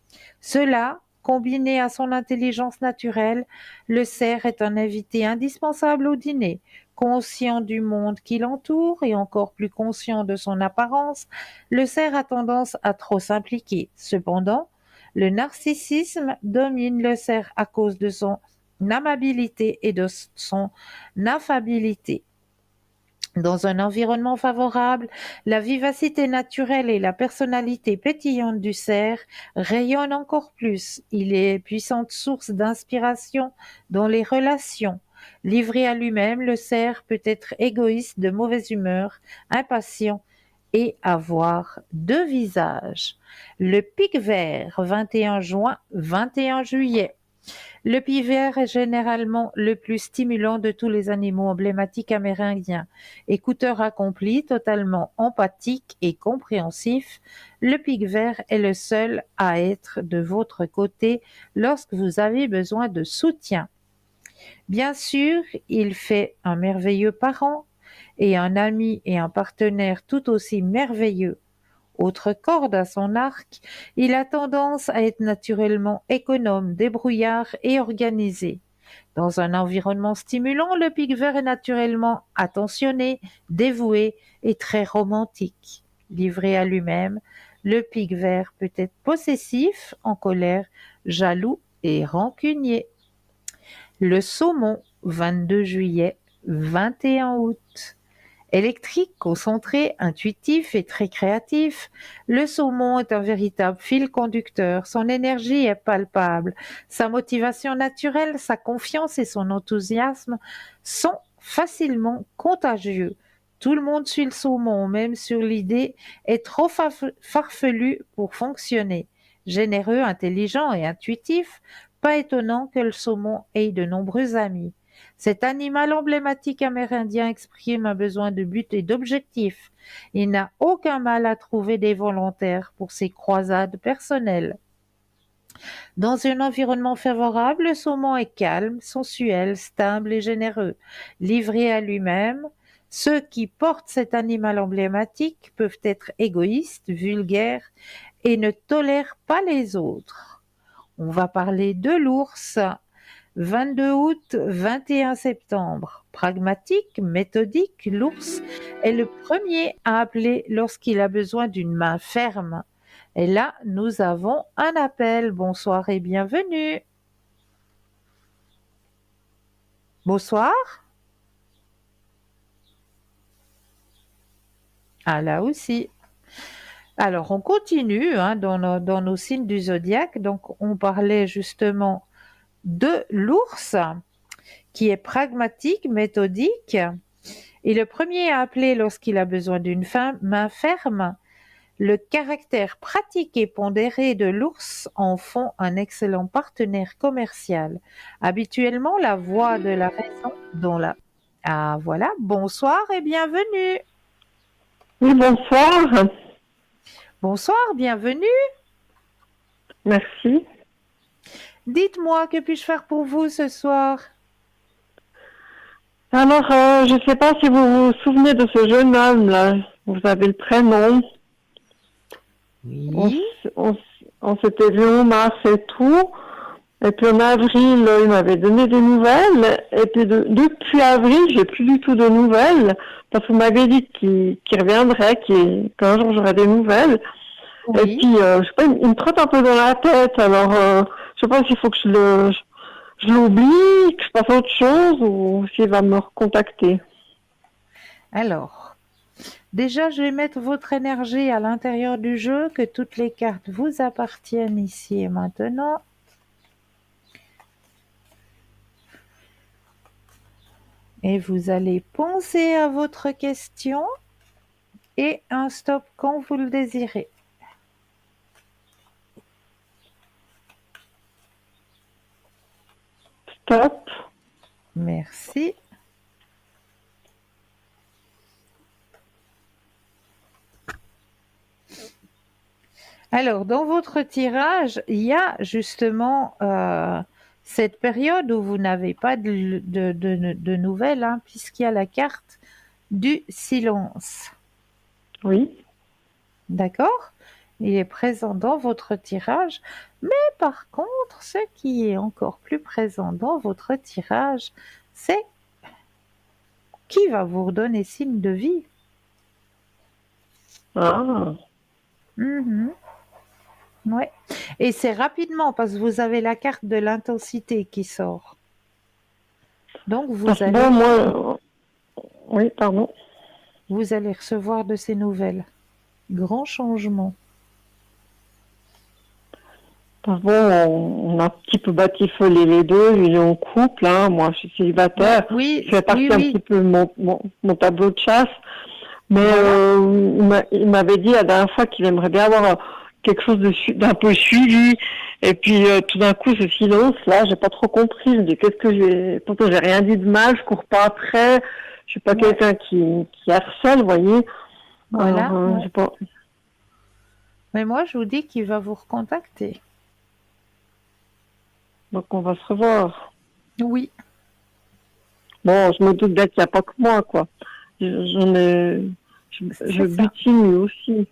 Cela, combiné à son intelligence naturelle, le cerf est un invité indispensable au dîner. Conscient du monde qui l'entoure et encore plus conscient de son apparence, le cerf a tendance à trop s'impliquer. Cependant, le narcissisme domine le cerf à cause de son amabilité et de son affabilité. Dans un environnement favorable, la vivacité naturelle et la personnalité pétillante du cerf rayonnent encore plus. Il est puissante source d'inspiration dans les relations. Livré à lui-même, le cerf peut être égoïste, de mauvaise humeur, impatient et avoir 2 visages. Le pic vert, 21 juin, 21 juillet. Le pivert est généralement le plus stimulant de tous les animaux emblématiques amérindiens. Écouteur accompli, totalement empathique et compréhensif, le pic-vert est le seul à être de votre côté lorsque vous avez besoin de soutien. Bien sûr, il fait un merveilleux parent et un ami et un partenaire tout aussi merveilleux. autre corde à son arc, il a tendance à être naturellement économe, débrouillard et organisé. Dans un environnement stimulant, le pic vert est naturellement attentionné, dévoué et très romantique. Livré à lui-même, le pic vert peut être possessif, en colère, jaloux et rancunier. Le saumon, 22 juillet, 21 août. Électrique, concentré, intuitif et très créatif, le saumon est un véritable fil conducteur. Son énergie est palpable. Sa motivation naturelle, sa confiance et son enthousiasme sont facilement contagieux. Tout le monde suit le saumon, même sur l'idée est trop farfelu pour fonctionner. Généreux, intelligent et intuitif, pas étonnant que le saumon ait de nombreux amis. Cet animal emblématique amérindien exprime un besoin de but et d'objectif. Il n'a aucun mal à trouver des volontaires pour ses croisades personnelles. Dans un environnement favorable, le saumon est calme, sensuel, stable et généreux. Livré à lui-même, ceux qui portent cet animal emblématique peuvent être égoïstes, vulgaires et ne tolèrent pas les autres. On va parler de l'ours. 22 août, 21 septembre. Pragmatique, méthodique, l'ours est le premier à appeler lorsqu'il a besoin d'une main ferme. Et là, nous avons un appel. Bonsoir et bienvenue. Bonsoir. Ah là aussi. Alors, on continue dans nos signes du zodiaque. Donc, on parlait justement de l'ours qui est pragmatique, méthodique, et le premier à appeler lorsqu'il a besoin d'une main ferme. Le caractère pratique et pondéré de l'ours en font un excellent partenaire commercial. Habituellement, la voix de la raison dont la... Ah voilà, bonsoir et bienvenue. Oui, bonsoir. Bonsoir, bienvenue. Merci. Dites-moi, que puis-je faire pour vous ce soir? Alors, je ne sais pas si vous vous souvenez de ce jeune homme-là. Vous avez le prénom. Oui. On s'était vu en mars et tout. Et puis en avril, il m'avait donné des nouvelles. Et puis depuis avril, j'ai plus du tout de nouvelles. Parce que vous m'avez dit qu'il reviendrait, qu'un jour j'aurais des nouvelles. Oui. Et puis, je sais pas, il me trotte un peu dans la tête. Alors, je sais pas s'il faut que je l'oublie, que je fasse autre chose ou s'il va me recontacter. Alors, déjà, je vais mettre votre énergie à l'intérieur du jeu, que toutes les cartes vous appartiennent ici et maintenant. Et vous allez penser à votre question et un stop quand vous le désirez. Stop. Merci. Alors, dans votre tirage, il y a justement cette période où vous n'avez pas de nouvelles, puisqu'il y a la carte du silence. Oui. D'accord? Il est présent dans votre tirage, mais par contre, ce qui est encore plus présent dans votre tirage, c'est qui va vous redonner signe de vie. Ah. Ouais. Et c'est rapidement parce que vous avez la carte de l'intensité qui sort. Donc vous allez, Bon, moi, oui, pardon. vous allez recevoir de ces nouvelles. Grand changement. Bon, on a un petit peu batifolé les deux, lui il est en couple, moi je suis célibataire, Oui, je fais partie un petit peu de mon tableau de chasse, mais Voilà. il m'avait dit la dernière fois qu'il aimerait bien avoir quelque chose d'un peu suivi, et puis tout d'un coup ce silence là, j'ai pas trop compris, je me dis qu'est-ce que pourtant j'ai rien dit de mal, je cours pas après, je suis pas quelqu'un qui harcèle, vous voyez. Voilà. Alors, j'ai pas... Mais moi je vous dis qu'il va vous recontacter. Donc on va se revoir. Oui. Bon, je me doute bien qu'il n'y a pas que moi, quoi. Je butine lui aussi.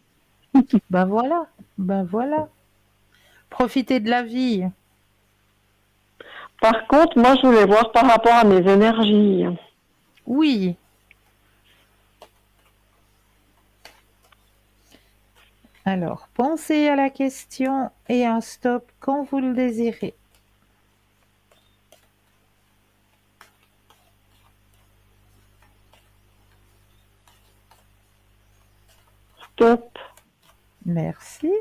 Ben voilà, ben voilà. Profitez de la vie. Par contre, moi, je voulais voir par rapport à mes énergies. Oui. Alors, pensez à la question et un stop quand vous le désirez. Stop. Merci.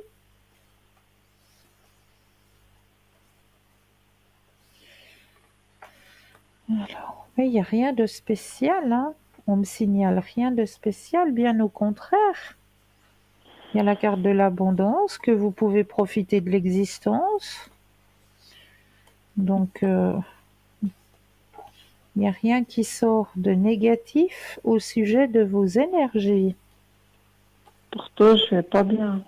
Alors, mais il n'y a rien de spécial, hein. On me signale rien de spécial, bien au contraire. Il y a la carte de l'abondance, que vous pouvez profiter de l'existence. Donc, il n'y a rien qui sort de négatif au sujet de vos énergies. Pourtant, je vais pas bien.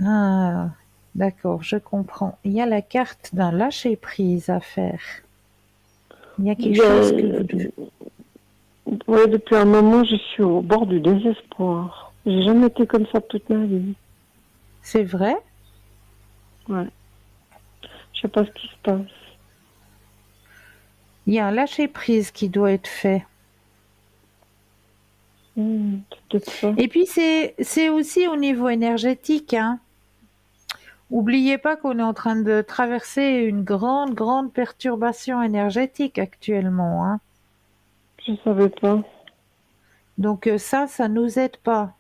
Ah, d'accord, je comprends. Il y a la carte d'un lâcher-prise à faire. Il y a quelque chose que vous devez... Ouais, depuis un moment, je suis au bord du désespoir. J'ai jamais été comme ça toute ma vie. C'est vrai? Ouais. Je sais pas ce qui se passe. Il y a un lâcher-prise qui doit être fait. C'est peut-être ça. Et puis c'est aussi au niveau énergétique, hein. Oubliez pas qu'on est en train de traverser une grande perturbation énergétique actuellement, hein. Je savais pas. Donc ça nous aide pas.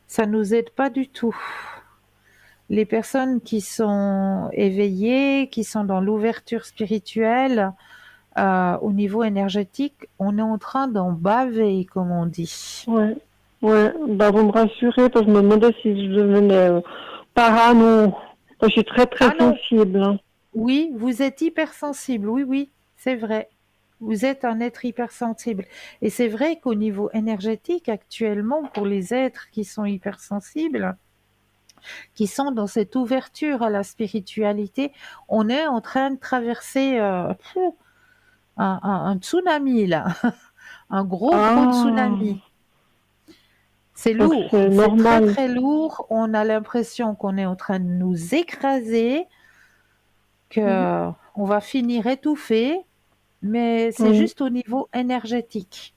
Ça nous aide pas du tout. Les personnes qui sont éveillées, qui sont dans l'ouverture spirituelle, au niveau énergétique, on est en train d'en baver, comme on dit. Ouais. Ouais. Bah, vous me rassurez parce que je me demandais si je devenais parano. Je suis très Ah non, sensible. Hein. oui, vous êtes hypersensible, oui, c'est vrai. Vous êtes un être hypersensible. Et c'est vrai qu'au niveau énergétique, actuellement, pour les êtres qui sont hypersensibles, qui sont dans cette ouverture à la spiritualité, on est en train de traverser un tsunami, là. Un gros Ah. tsunami. C'est Donc lourd, c'est c'est normal. très lourd. On a l'impression qu'on est en train de nous écraser, que on va finir étouffé, mais c'est Oui. juste au niveau énergétique.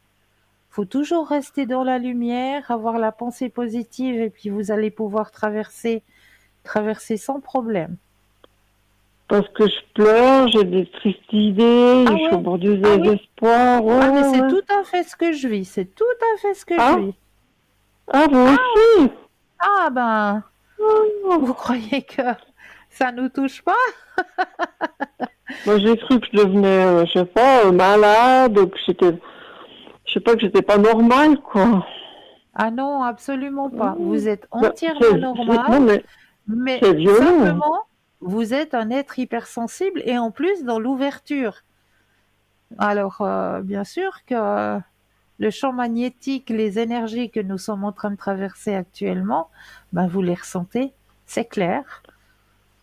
Faut toujours rester dans la lumière, avoir la pensée positive et puis vous allez pouvoir traverser sans problème. Parce que je pleure, j'ai des tristes idées, Ah je suis au ouais, bord du ah oui, désespoir. ah mais c'est Ouais. tout à fait ce que je vis, c'est tout à fait ce que je Ah, vis. ah, vous aussi? Ah ben, Oh. vous croyez que ça nous touche pas? Moi, j'ai cru que je devenais, je sais pas, malade, que j'étais, je sais pas, que j'étais pas normale, quoi. Ah non, absolument pas. Oh. Vous êtes Ben, entièrement normal, non, mais mais c'est violent. simplement, vous êtes un être hypersensible et en plus dans l'ouverture. Alors, bien sûr que le champ magnétique, les énergies que nous sommes en train de traverser actuellement, ben vous les ressentez, c'est clair.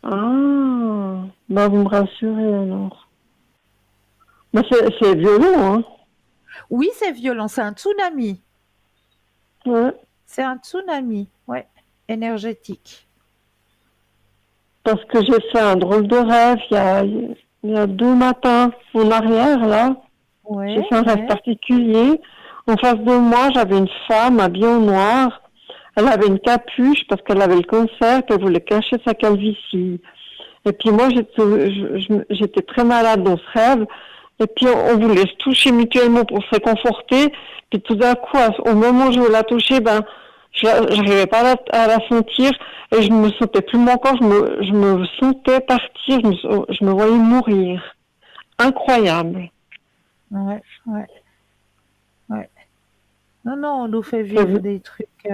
Ah, bah vous me rassurez alors. Mais c'est violent, hein. Oui, c'est violent, c'est un tsunami. Ouais. C'est un tsunami, ouais, énergétique. Parce que j'ai fait un drôle de rêve il y a 2 matins en arrière, là. J'ai Ouais, fait un rêve ouais. particulier. En face de moi, j'avais une femme habillée en noir. Elle avait une capuche parce qu'elle avait le cancer, qu'elle voulait cacher sa calvitie. Et puis moi, j'étais très malade dans ce rêve. Et puis on voulait se toucher mutuellement pour se réconforter. Puis tout d'un coup, au moment où je voulais la toucher, ben, j'arrivais pas à la sentir et je me sentais plus mon corps. Je me sentais partir. Je me voyais mourir. Incroyable. Ouais, ouais, ouais. Non, non, on nous fait Ça vivre veut, des trucs.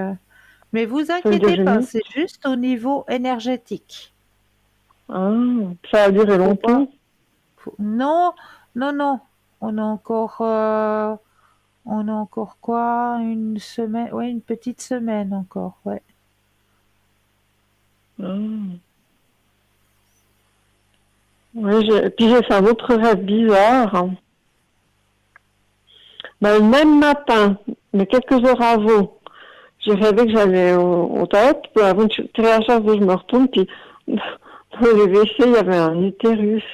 Mais vous ça veut dire inquiétez pas, génie. c'est juste au niveau énergétique. Ah, ça a duré Faut pas. longtemps. Non, non, non. On a encore, euh, on a encore quoi? Une semaine? Ouais, une petite semaine encore. Ouais. Ah. Ouais, puis j'ai fait un autre rêve bizarre. Ben, le même matin, Mais quelques heures avant, j'ai rêvé que j'allais aux toilettes, puis avant de tirer la chasse, je me retourne, puis dans les WC, il y avait un utérus.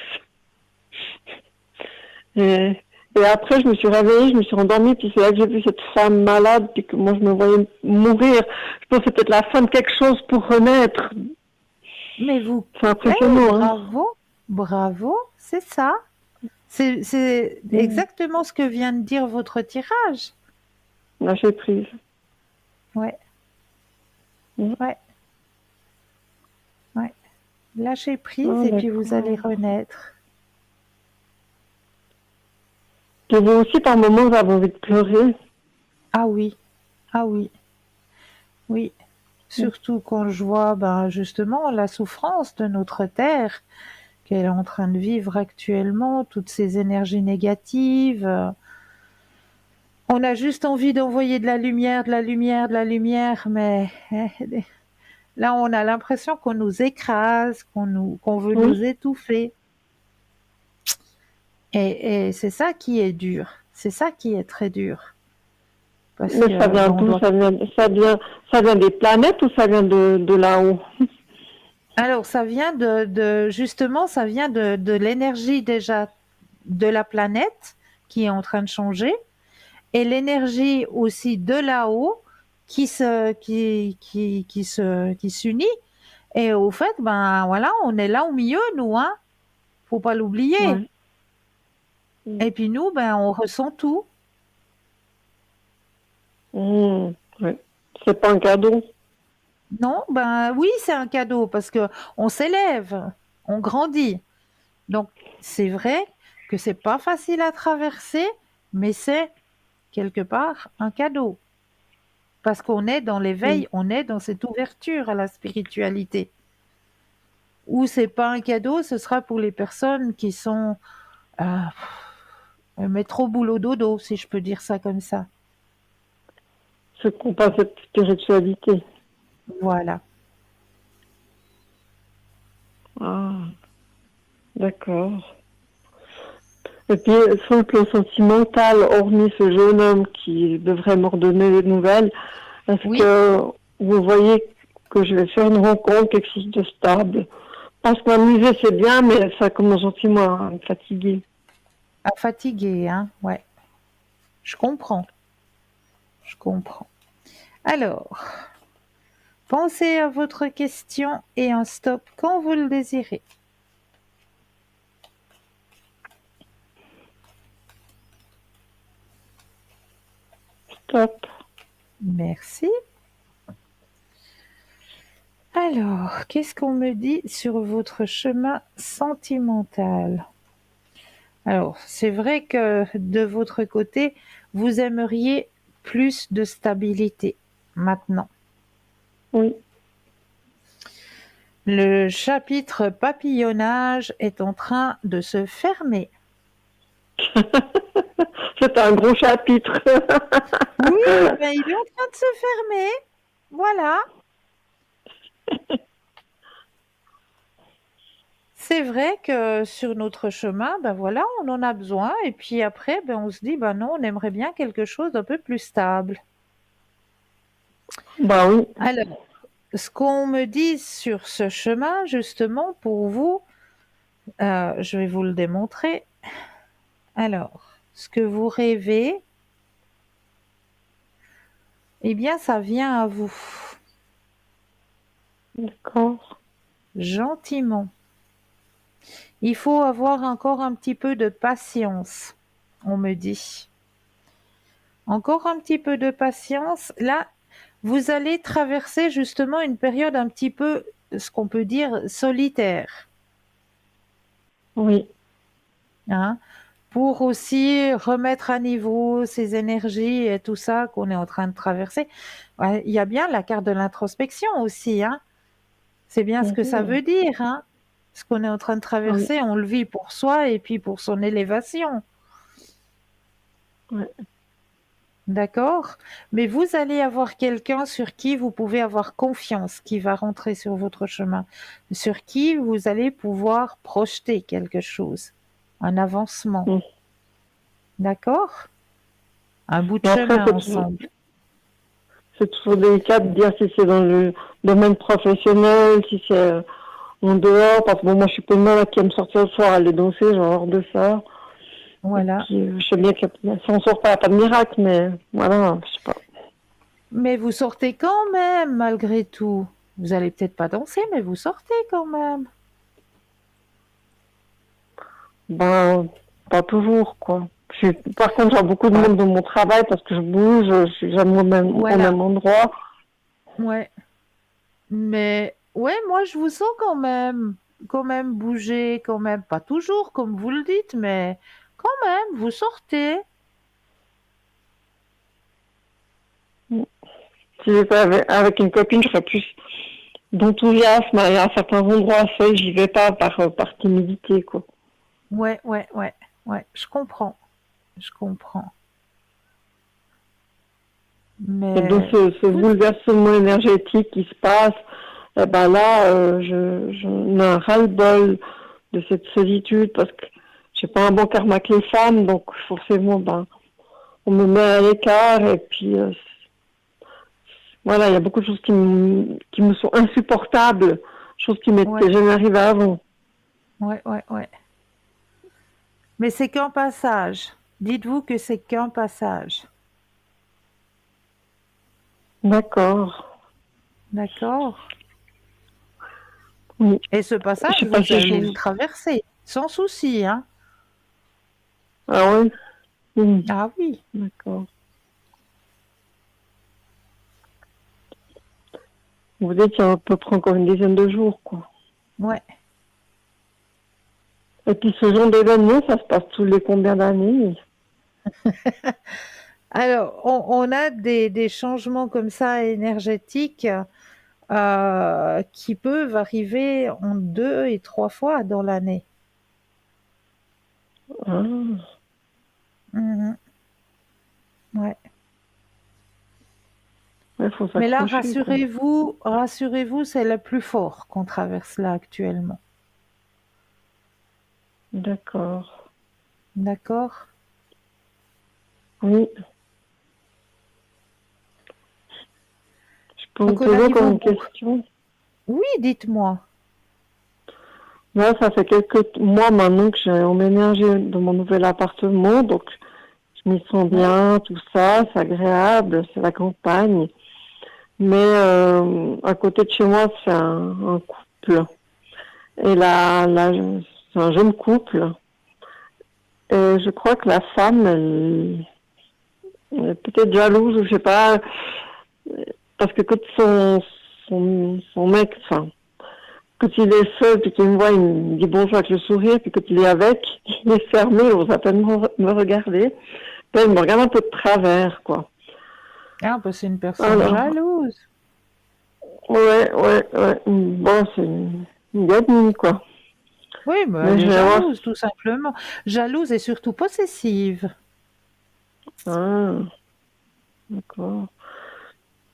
Et après, je me suis réveillée, je me suis rendormie, puis c'est là que j'ai vu cette femme malade, puis que moi, je me voyais mourir. Je pense que c'est peut-être la fin de quelque chose pour renaître. Mais vous, C'est impressionnant, hein. bravo, bravo, c'est ça. C'est exactement ce que vient de dire votre tirage. Lâcher prise. Ouais. Ouais. Ouais. Lâchez prise et puis vous allez renaître. Et vous aussi, par moments, vous avez envie de pleurer. Ah oui, ah oui, oui. Surtout quand je vois justement la souffrance de notre terre qu'elle est en train de vivre actuellement, toutes ces énergies négatives. On a juste envie d'envoyer de la lumière, de la lumière, de la lumière, mais là on a l'impression qu'on nous écrase, qu'on veut nous étouffer. Et c'est ça qui est dur, c'est ça qui est très dur. Parce mais que, ça vient d'où? Ça vient des planètes ou ça vient de là-haut? Alors, ça vient justement, ça vient de l'énergie déjà de la planète qui est en train de changer et l'énergie aussi de là-haut qui s'unit. Et au fait, voilà, on est là au milieu, nous, hein. Faut pas l'oublier. Ouais. Et puis nous, on ressent tout. Ouais. C'est pas un cadeau. Non, oui, c'est un cadeau parce que on s'élève, on grandit. Donc, c'est vrai que c'est pas facile à traverser, mais c'est quelque part un cadeau. Parce qu'on est dans l'éveil, on est dans cette ouverture à la spiritualité. Ou c'est pas un cadeau, ce sera pour les personnes qui sont mais trop boulot dodo, si je peux dire ça comme ça. Ceux qui n'ont pas cette spiritualité. Voilà. Ah, d'accord. Et puis, sur le plan sentimental, hormis ce jeune homme qui devrait m'ordonner des nouvelles, est-ce que vous voyez que je vais faire une rencontre, quelque chose de stable? Parce que m'amuser, c'est bien, mais ça commence gentiment à me fatiguer. À fatiguer, hein, ouais. Je comprends. Je comprends. Alors, pensez à votre question et un stop quand vous le désirez. Stop. Merci. Alors, qu'est-ce qu'on me dit sur votre chemin sentimental? Alors, c'est vrai que de votre côté, vous aimeriez plus de stabilité maintenant. Oui. Le chapitre papillonnage est en train de se fermer. C'est un gros chapitre. Oui, il est en train de se fermer. Voilà. C'est vrai que sur notre chemin, voilà, on en a besoin. Et puis après, on se dit, non, on aimerait bien quelque chose d'un peu plus stable. Oui. Alors, ce qu'on me dit sur ce chemin, justement, pour vous, je vais vous le démontrer. Alors, ce que vous rêvez, eh bien, ça vient à vous. D'accord. Gentiment. Il faut avoir encore un petit peu de patience, on me dit. Encore un petit peu de patience. Là, vous allez traverser justement une période un petit peu, ce qu'on peut dire, solitaire. Oui. Hein, pour aussi remettre à niveau ces énergies et tout ça qu'on est en train de traverser. Ouais, il y a bien la carte de l'introspection aussi. Hein. C'est bien ce que ça veut dire. Hein. Ce qu'on est en train de traverser, on le vit pour soi et puis pour son élévation. Ouais. D'accord? Mais vous allez avoir quelqu'un sur qui vous pouvez avoir confiance, qui va rentrer sur votre chemin, sur qui vous allez pouvoir projeter quelque chose, un avancement. D'accord? un bout de Mais après, chemin ensemble. c'est toujours délicat de dire si c'est dans le domaine professionnel, si c'est en dehors, parce que bon, moi, je suis pas une nana qui aime sortir le soir, aller danser, genre hors de ça. Et Voilà. puis, je sais bien que ça en sort pas, pas de miracle, mais voilà, je sais pas. Mais vous sortez quand même, malgré tout. Vous allez peut-être pas danser, mais vous sortez quand même. Ben, pas toujours, quoi. Par contre, j'ai beaucoup de Ouais. monde dans mon travail parce que je bouge, je suis jamais au Voilà. même endroit. Ouais. Mais ouais, moi je vous sens quand même bouger, quand même, pas toujours comme vous le dites, mais quand même, vous sortez. Si j'étais avec une copine, je serais plus d'enthousiasme. Il y a certains endroits seuls, j'y vais pas par timidité, quoi. Ouais, ouais, ouais, ouais, je comprends, je comprends. Et donc, Mais ce vous, bouleversement énergétique qui se passe, eh ben là, j'en ai un ras-le-bol de cette solitude parce que j'ai pas un bon karma avec les femmes, donc forcément, ben, on me met à l'écart et puis voilà, il y a beaucoup de choses qui me sont insupportables, choses qui ouais, m'étaient jamais arrivées avant. ouais, ouais, ouais. Mais c'est qu'un passage. Dites-vous que c'est qu'un passage. D'accord. D'accord? Oui. Et ce Je passage, sais pas vous si allez le je... traverser, sans souci, hein? Ah ouais? Oui. Ah oui, D'accord. Vous dites qu'il y a à peu près encore une dizaine de jours, quoi. ouais. Et puis ce genre d'événement, ça se passe tous les combien d'années? Alors, on a des changements comme ça énergétiques qui peuvent arriver en 2 et 3 fois dans l'année. Ah, Mhm, ouais. il faut Mais là, s'accrocher, quoi. rassurez-vous, c'est le plus fort qu'on traverse là actuellement. D'accord. D'accord? Oui. Je peux vous Donc on poser arrive encore au une bout. question? Oui, dites-moi. Là, ça fait quelques mois maintenant que j'ai emménagé dans mon nouvel appartement, donc je m'y sens Ouais, bien, tout ça, c'est agréable, c'est la campagne. Mais à côté de chez moi, c'est un couple. Et là, c'est un jeune couple. Et je crois que la femme, elle est peut-être jalouse, ou je sais pas, parce que quand son mec, enfin, quand il est seul, puis qu'il me voit, il me dit bonjour avec le sourire, puis quand il est avec, il est fermé, il ose à peine me regarder. Puis il me regarde un peu de travers, quoi. ah, bah, c'est une personne Alors, jalouse. ouais. Bon, c'est une gamine, quoi. Oui, mais Mais elle je est vais voir. jalouse, tout simplement. Jalouse et surtout possessive. Ah, d'accord.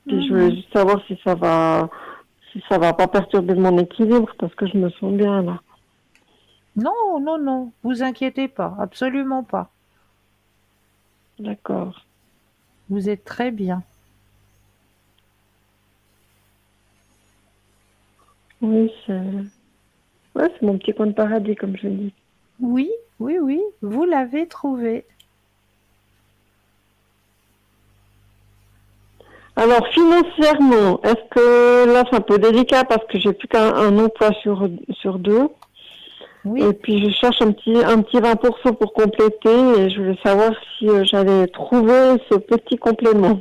Puis je voulais Mhm. juste savoir si ça va pas perturber mon équilibre, parce que je me sens bien, là. Non, non, non, vous inquiétez pas, absolument pas. D'accord. Vous êtes très bien. Oui, ouais, c'est mon petit coin de paradis, comme je dis. Oui, oui, oui, vous l'avez trouvé. Alors, financièrement, est-ce que là, c'est un peu délicat parce que j'ai plus qu'un emploi sur deux. Oui. Et puis, je cherche un petit 20% pour compléter et je voulais savoir si j'allais trouver ce petit complément.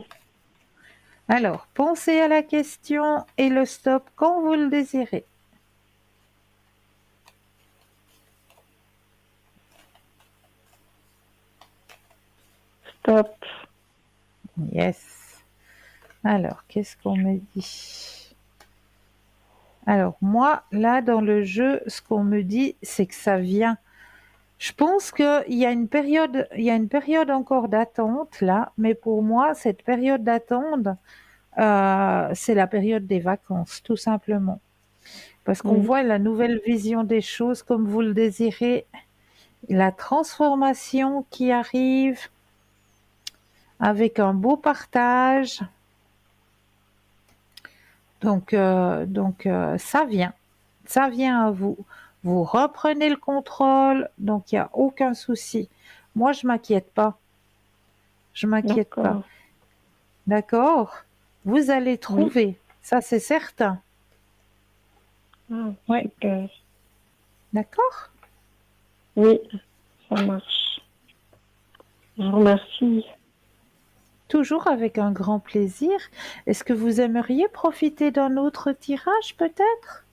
Alors, pensez à la question et le stop quand vous le désirez. Stop. Yes. Alors, qu'est-ce qu'on me dit? Alors, moi, là, dans le jeu, ce qu'on me dit, c'est que ça vient. Je pense il y a une période encore d'attente là, mais pour moi, cette période d'attente, c'est la période des vacances, tout simplement. Parce qu'on Oui. voit la nouvelle vision des choses comme vous le désirez, la transformation qui arrive. avec un beau partage. Donc, ça vient à vous. Vous reprenez le contrôle, donc il n'y a aucun souci. Moi, je m'inquiète pas. Je m'inquiète pas. D'accord. D'accord? Vous allez Oui. trouver, ça c'est certain. Ah, Ouais. super. D'accord? Oui, ça marche. Je vous remercie. Toujours avec un grand plaisir. Est-ce que vous aimeriez profiter d'un autre tirage peut-être?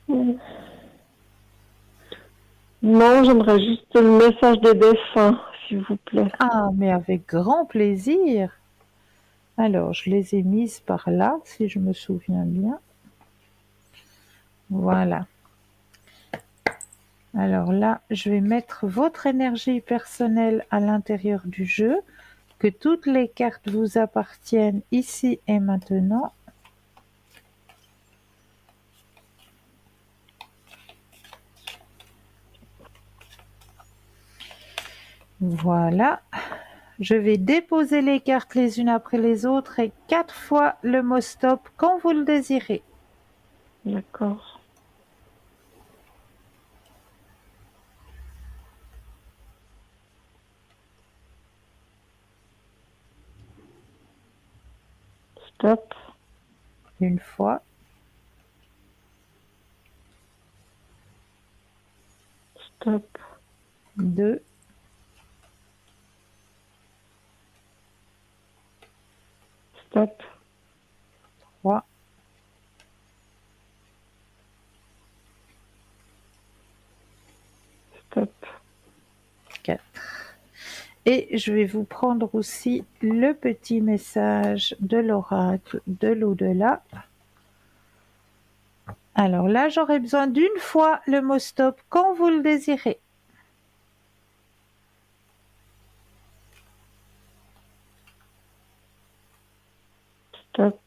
Mm. Non, j'aimerais juste le message des défunts, s'il vous plaît. Ah, mais avec grand plaisir. Alors, je les ai mises par là, si je me souviens bien. Voilà. Alors là, je vais mettre votre énergie personnelle à l'intérieur du jeu, que toutes les cartes vous appartiennent ici et maintenant. Voilà. Je vais déposer les cartes les unes après les autres et 4 fois le mot stop quand vous le désirez. D'accord. Stop. Une fois, Stop. 2, Stop. 3, Stop. 4. Et je vais vous prendre aussi le petit message de l'oracle de l'au-delà. Alors là, j'aurai besoin d'une fois le mot stop quand vous le désirez. Stop.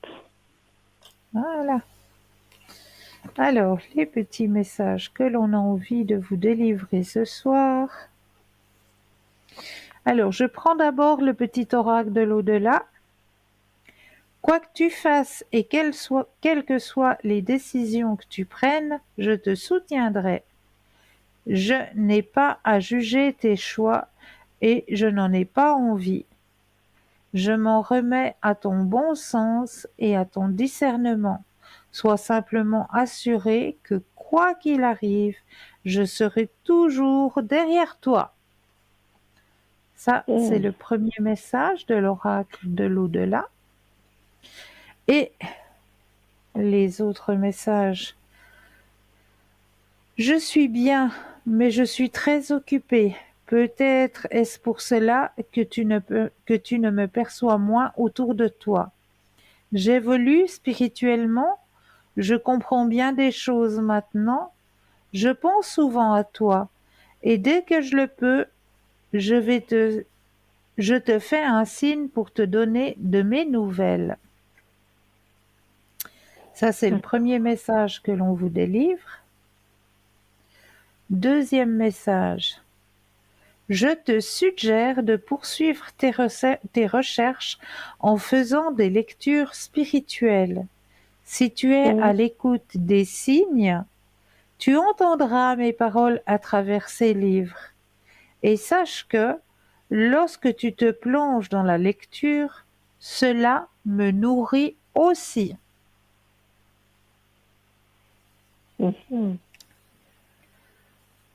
Voilà. Alors, les petits messages que l'on a envie de vous délivrer ce soir. Alors, je prends d'abord le petit oracle de l'au-delà. Quoi que tu fasses et quelles que soient les décisions que tu prennes, je te soutiendrai. Je n'ai pas à juger tes choix et je n'en ai pas envie. Je m'en remets à ton bon sens et à ton discernement. Sois simplement assuré que quoi qu'il arrive, je serai toujours derrière toi. Ça, c'est le premier message de l'oracle de l'au-delà. Et les autres messages. Je suis bien, mais je suis très occupée. Peut-être est-ce pour cela que tu ne me perçois moins autour de toi. J'évolue spirituellement, je comprends bien des choses maintenant, je pense souvent à toi, et dès que je le peux, je te fais un signe pour te donner de mes nouvelles. Ça, c'est le premier message que l'on vous délivre. Deuxième message. Je te suggère de poursuivre tes recherches en faisant des lectures spirituelles. Si tu es à l'écoute des signes, tu entendras mes paroles à travers ces livres. Et sache que, lorsque tu te plonges dans la lecture, cela me nourrit aussi.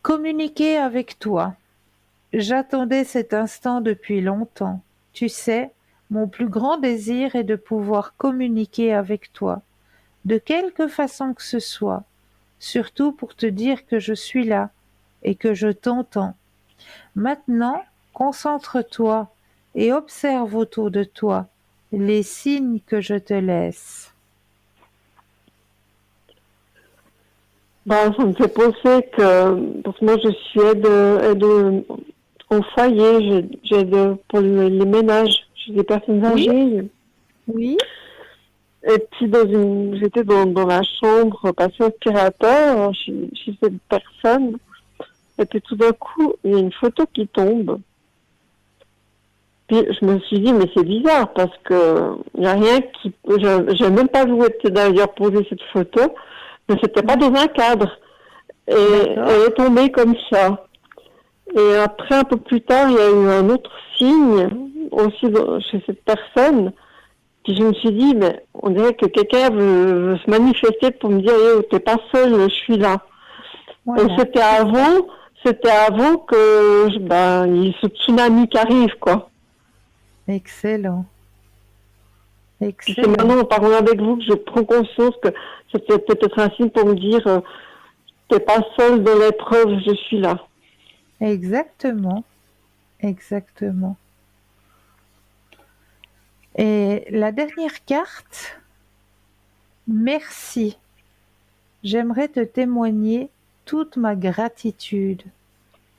Communiquer avec toi. J'attendais cet instant depuis longtemps. Tu sais, mon plus grand désir est de pouvoir communiquer avec toi, de quelque façon que ce soit, surtout pour te dire que je suis là et que je t'entends. Maintenant, concentre-toi et observe autour de toi les signes que je te laisse. Bah, ça me fait penser que, parce que moi je suis aide au foyer, j'aide pour les ménages, j'ai des personnes Oui. âgées. Oui. Et puis j'étais dans la chambre, passé aspirateur chez cette personne. Et puis tout d'un coup, il y a une photo qui tombe. Puis je me suis dit, mais c'est bizarre parce que il n'y a rien qui. Je n'ai même pas vu où était d'ailleurs posée cette photo, mais c'était pas dans un cadre. Et D'accord. elle est tombée comme ça. Et après, un peu plus tard, il y a eu un autre signe aussi chez cette personne. Puis je me suis dit, mais on dirait que quelqu'un veut se manifester pour me dire, hey, t'es pas seul, je suis là. Et Voilà. c'était avant que, il y ait ce tsunami qui arrive, quoi. Excellent. Puis c'est Excellent. maintenant, en parlant avec vous, que je prends conscience que c'était peut-être un signe pour me dire, t'es pas seul dans l'épreuve, je suis là. Exactement. Exactement. Et la dernière carte, merci. J'aimerais te témoigner toute ma gratitude.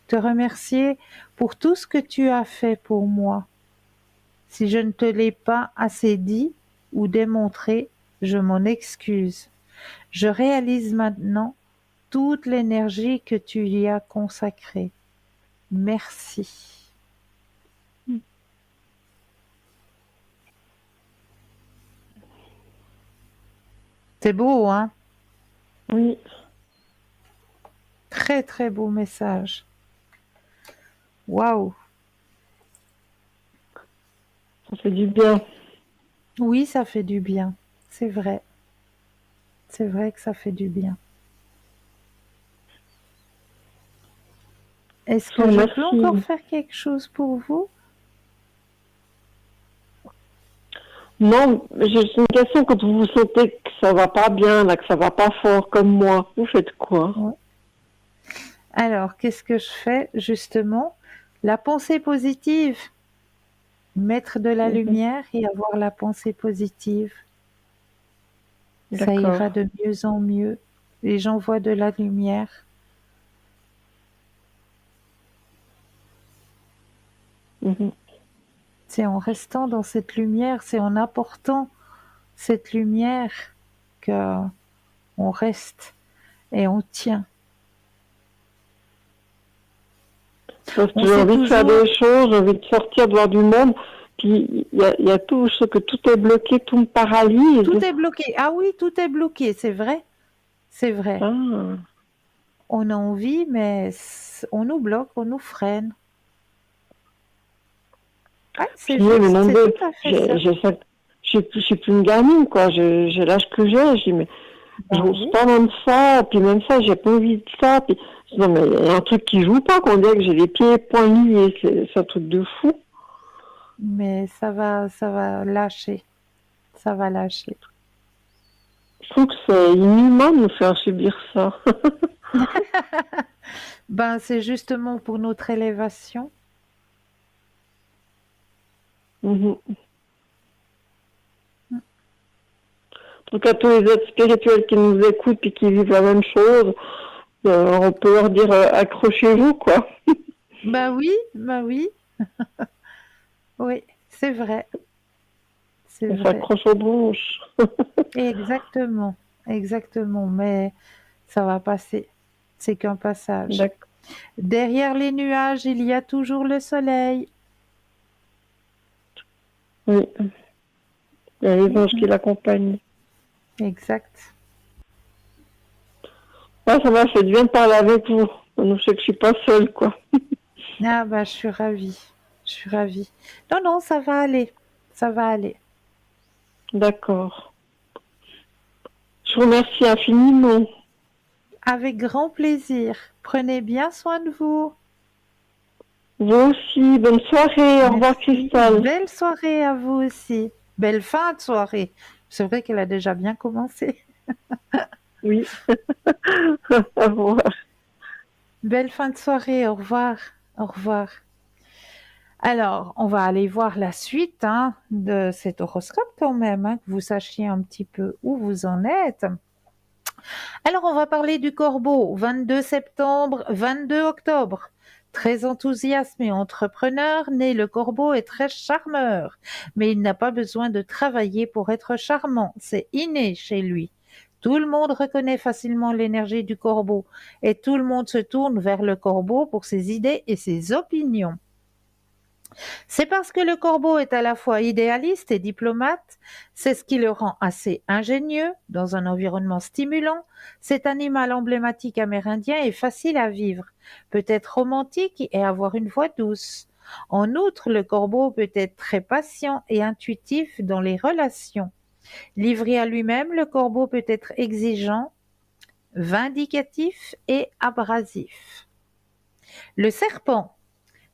Te remercier pour tout ce que tu as fait pour moi. Si je ne te l'ai pas assez dit ou démontré, je m'en excuse. Je réalise maintenant toute l'énergie que tu y as consacrée. Merci. C'est beau, hein? Oui, Très très beau message. Waouh! ça fait du bien. Oui, ça fait du bien. C'est vrai. C'est vrai que ça fait du bien. Est-ce Je que vous je peux encore remercie. faire quelque chose pour vous? Non, j'ai une question quand vous vous sentez que ça va pas bien, là, que ça va pas fort comme moi. Vous faites quoi? Ouais. Alors, qu'est-ce que je fais justement? La pensée positive. Mettre de la Mhm. lumière et avoir la pensée positive. Ça D'accord. ira de mieux en mieux. Les gens voient de la lumière. Mhm. C'est en restant dans cette lumière, c'est en apportant cette lumière que on reste et on tient. Parce que On j'ai sait envie de faire toujours, des choses, j'ai envie de sortir, de voir du monde. Puis il y a tout, je sais que tout est bloqué, tout me paralyse. tout est bloqué. Ah oui, tout est bloqué, c'est vrai. C'est vrai. Ah. On a envie, mais on nous bloque, on nous freine. Ah, Puis c'est oui, mais juste, mon c'est Dieu, tout à fait ça. je suis plus une gamine, quoi. J'ai l'âge que j'ai. Je dis, mais Ben j'ose oui, pas même ça. Puis même ça, j'ai pas envie de ça. Puis, je dis, non, mais il y a un truc qui joue pas, qu'on dirait que j'ai les pieds et poings liés. C'est un truc de fou. mais ça va lâcher. Ça va lâcher. Je trouve que c'est inhumain de nous faire subir ça. Ben, c'est justement pour notre élévation. Mhm. Donc à tous les autres spirituels qui nous écoutent et qui vivent la même chose, on peut leur dire accrochez-vous, quoi. Ben oui, oui, c'est vrai, c'est On vrai. s'accroche aux branches. Exactement, exactement. Mais ça va passer. C'est qu'un passage. D'accord. Derrière les nuages, il y a toujours le soleil. Oui. Il y a les anges qui Mhm. l'accompagnent. Exact. Ouais, ça m'a fait du bien de parler avec vous. Donc, je sais que je suis pas seule, quoi. Ah bah, je suis ravie. Je suis ravie. Non, non, ça va aller. Ça va aller. D'accord. Je vous remercie infiniment. Avec grand plaisir. Prenez bien soin de vous. Vous aussi, bonne soirée. Au revoir, Merci. Cristal. Belle soirée à vous aussi. Belle fin de soirée. C'est vrai qu'elle a déjà bien commencé. Oui. Au revoir. Belle fin de soirée. Au revoir. Au revoir. Alors, on va aller voir la suite de cet horoscope quand même, que vous sachiez un petit peu où vous en êtes. Alors, on va parler du Corbeau, 22 septembre, 22 octobre. Très enthousiaste et entrepreneur, né le Corbeau est très charmeur, mais il n'a pas besoin de travailler pour être charmant, c'est inné chez lui. Tout le monde reconnaît facilement l'énergie du Corbeau et tout le monde se tourne vers le Corbeau pour ses idées et ses opinions. C'est parce que le corbeau est à la fois idéaliste et diplomate, c'est ce qui le rend assez ingénieux dans un environnement stimulant. Cet animal emblématique amérindien est facile à vivre, peut être romantique et avoir une voix douce. En outre, le corbeau peut être très patient et intuitif dans les relations. Livré à lui-même, le corbeau peut être exigeant, vindicatif et abrasif. Le serpent,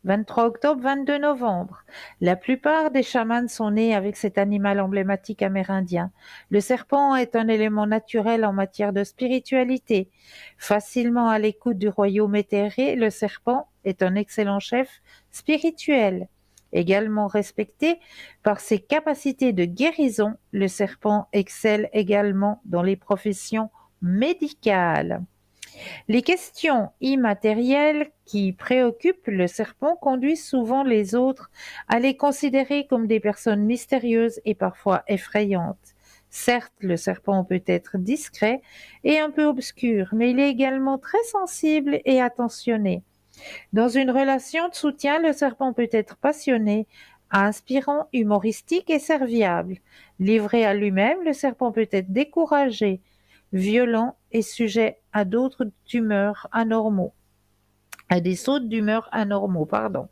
23 octobre, 22 novembre. La plupart des chamans sont nés avec cet animal emblématique amérindien. Le serpent est un élément naturel en matière de spiritualité. Facilement à l'écoute du royaume éthéré, le serpent est un excellent chef spirituel. Également respecté par ses capacités de guérison, le serpent excelle également dans les professions médicales. Les questions immatérielles qui préoccupent le serpent conduisent souvent les autres à les considérer comme des personnes mystérieuses et parfois effrayantes. Certes, le serpent peut être discret et un peu obscur, mais il est également très sensible et attentionné. Dans une relation de soutien, le serpent peut être passionné, inspirant, humoristique et serviable. Livré à lui-même, le serpent peut être découragé, violent et sujet à d'autres tumeurs anormaux, à des sautes d'humeur anormaux, pardon.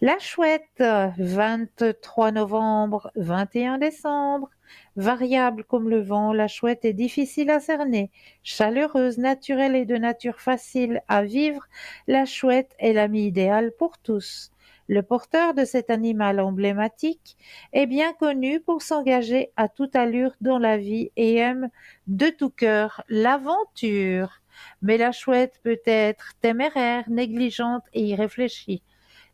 La chouette, 23 novembre, 21 décembre. Variable comme le vent, la chouette est difficile à cerner. Chaleureuse, naturelle et de nature facile à vivre, la chouette est l'ami idéal pour tous. Le porteur de cet animal emblématique est bien connu pour s'engager à toute allure dans la vie et aime de tout cœur l'aventure. Mais la chouette peut être téméraire, négligente et irréfléchie.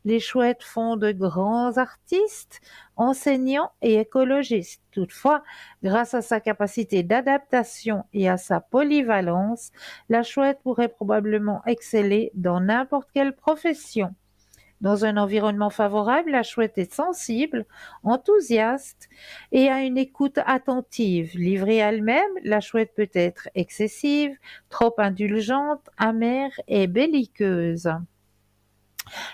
Les chouettes font de grands artistes, enseignants et écologistes. Toutefois, grâce à sa capacité d'adaptation et à sa polyvalence, la chouette pourrait probablement exceller dans n'importe quelle profession. Dans un environnement favorable, la chouette est sensible, enthousiaste et a une écoute attentive. Livrée à elle-même, la chouette peut être excessive, trop indulgente, amère et belliqueuse.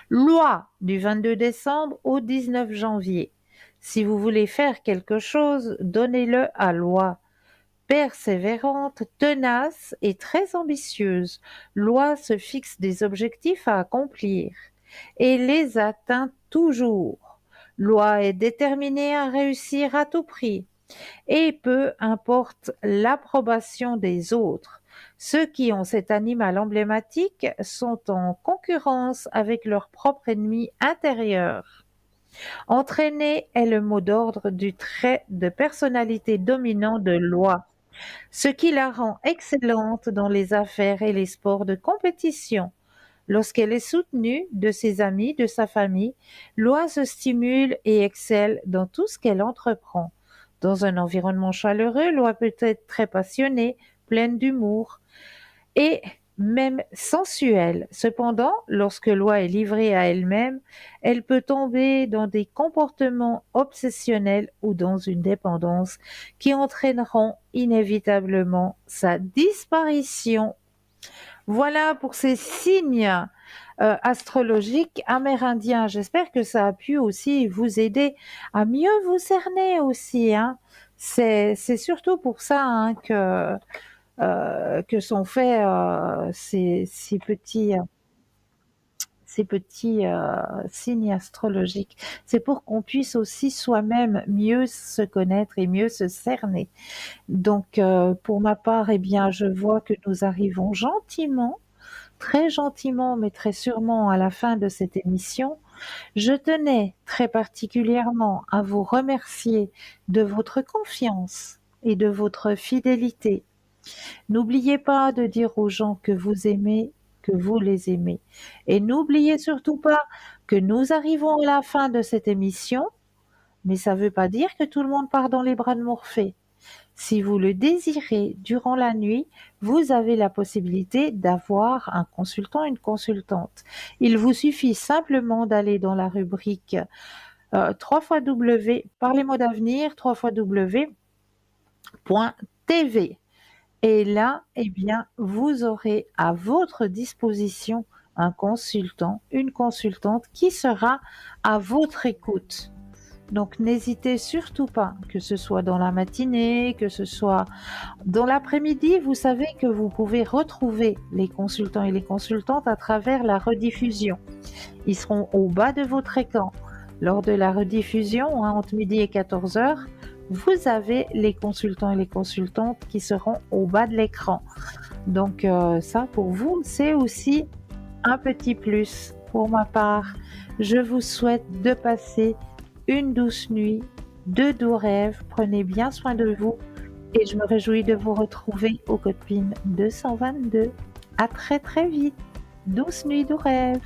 Loi du 22 décembre au 19 janvier. Si vous voulez faire quelque chose, donnez-le à loi. Persévérante, tenace et très ambitieuse, Loi se fixe des objectifs à accomplir et les atteint toujours. Loi est déterminée à réussir à tout prix et peu importe l'approbation des autres. Ceux qui ont cet animal emblématique sont en concurrence avec leur propre ennemi intérieur. Entraîner est le mot d'ordre du trait de personnalité dominant de Loi, ce qui la rend excellente dans les affaires et les sports de compétition. Lorsqu'elle est soutenue de ses amis, de sa famille, Loi se stimule et excelle dans tout ce qu'elle entreprend. Dans un environnement chaleureux, Loi peut être très passionnée, pleine d'humour et même sensuelle. Cependant, lorsque Loi est livrée à elle-même, elle peut tomber dans des comportements obsessionnels ou dans une dépendance qui entraîneront inévitablement sa disparition. Voilà pour ces signes astrologiques amérindiens. J'espère que ça a pu aussi vous aider à mieux vous cerner aussi, hein. C'est surtout pour ça, hein, que sont faits ces petits signes astrologiques. C'est pour qu'on puisse aussi soi-même mieux se connaître et mieux se cerner. Donc, pour ma part, eh bien, je vois que nous arrivons gentiment, très gentiment, mais très sûrement à la fin de cette émission. Je tenais très particulièrement à vous remercier de votre confiance et de votre fidélité. N'oubliez pas de dire aux gens que vous aimez, que vous les aimez. Et n'oubliez surtout pas que nous arrivons à la fin de cette émission, mais ça ne veut pas dire que tout le monde part dans les bras de Morphée. Si vous le désirez durant la nuit, vous avez la possibilité d'avoir un consultant, une consultante. Il vous suffit simplement d'aller dans la rubrique 3xW, parlez-moi d'avenir, 3xW.tv. Et là, eh bien, vous aurez à votre disposition un consultant, une consultante qui sera à votre écoute. Donc n'hésitez surtout pas, que ce soit dans la matinée, que ce soit dans l'après-midi. Vous savez que vous pouvez retrouver les consultants et les consultantes à travers la rediffusion. Ils seront au bas de votre écran. Lors de la rediffusion, entre midi et 14 heures, vous avez les consultants et les consultantes qui seront au bas de l'écran. Donc ça, pour vous, c'est aussi un petit plus. Pour ma part, je vous souhaite de passer une douce nuit, de doux rêves. Prenez bien soin de vous et je me réjouis de vous retrouver au Code PIN 222. À très très vite. Douce nuit, doux rêves.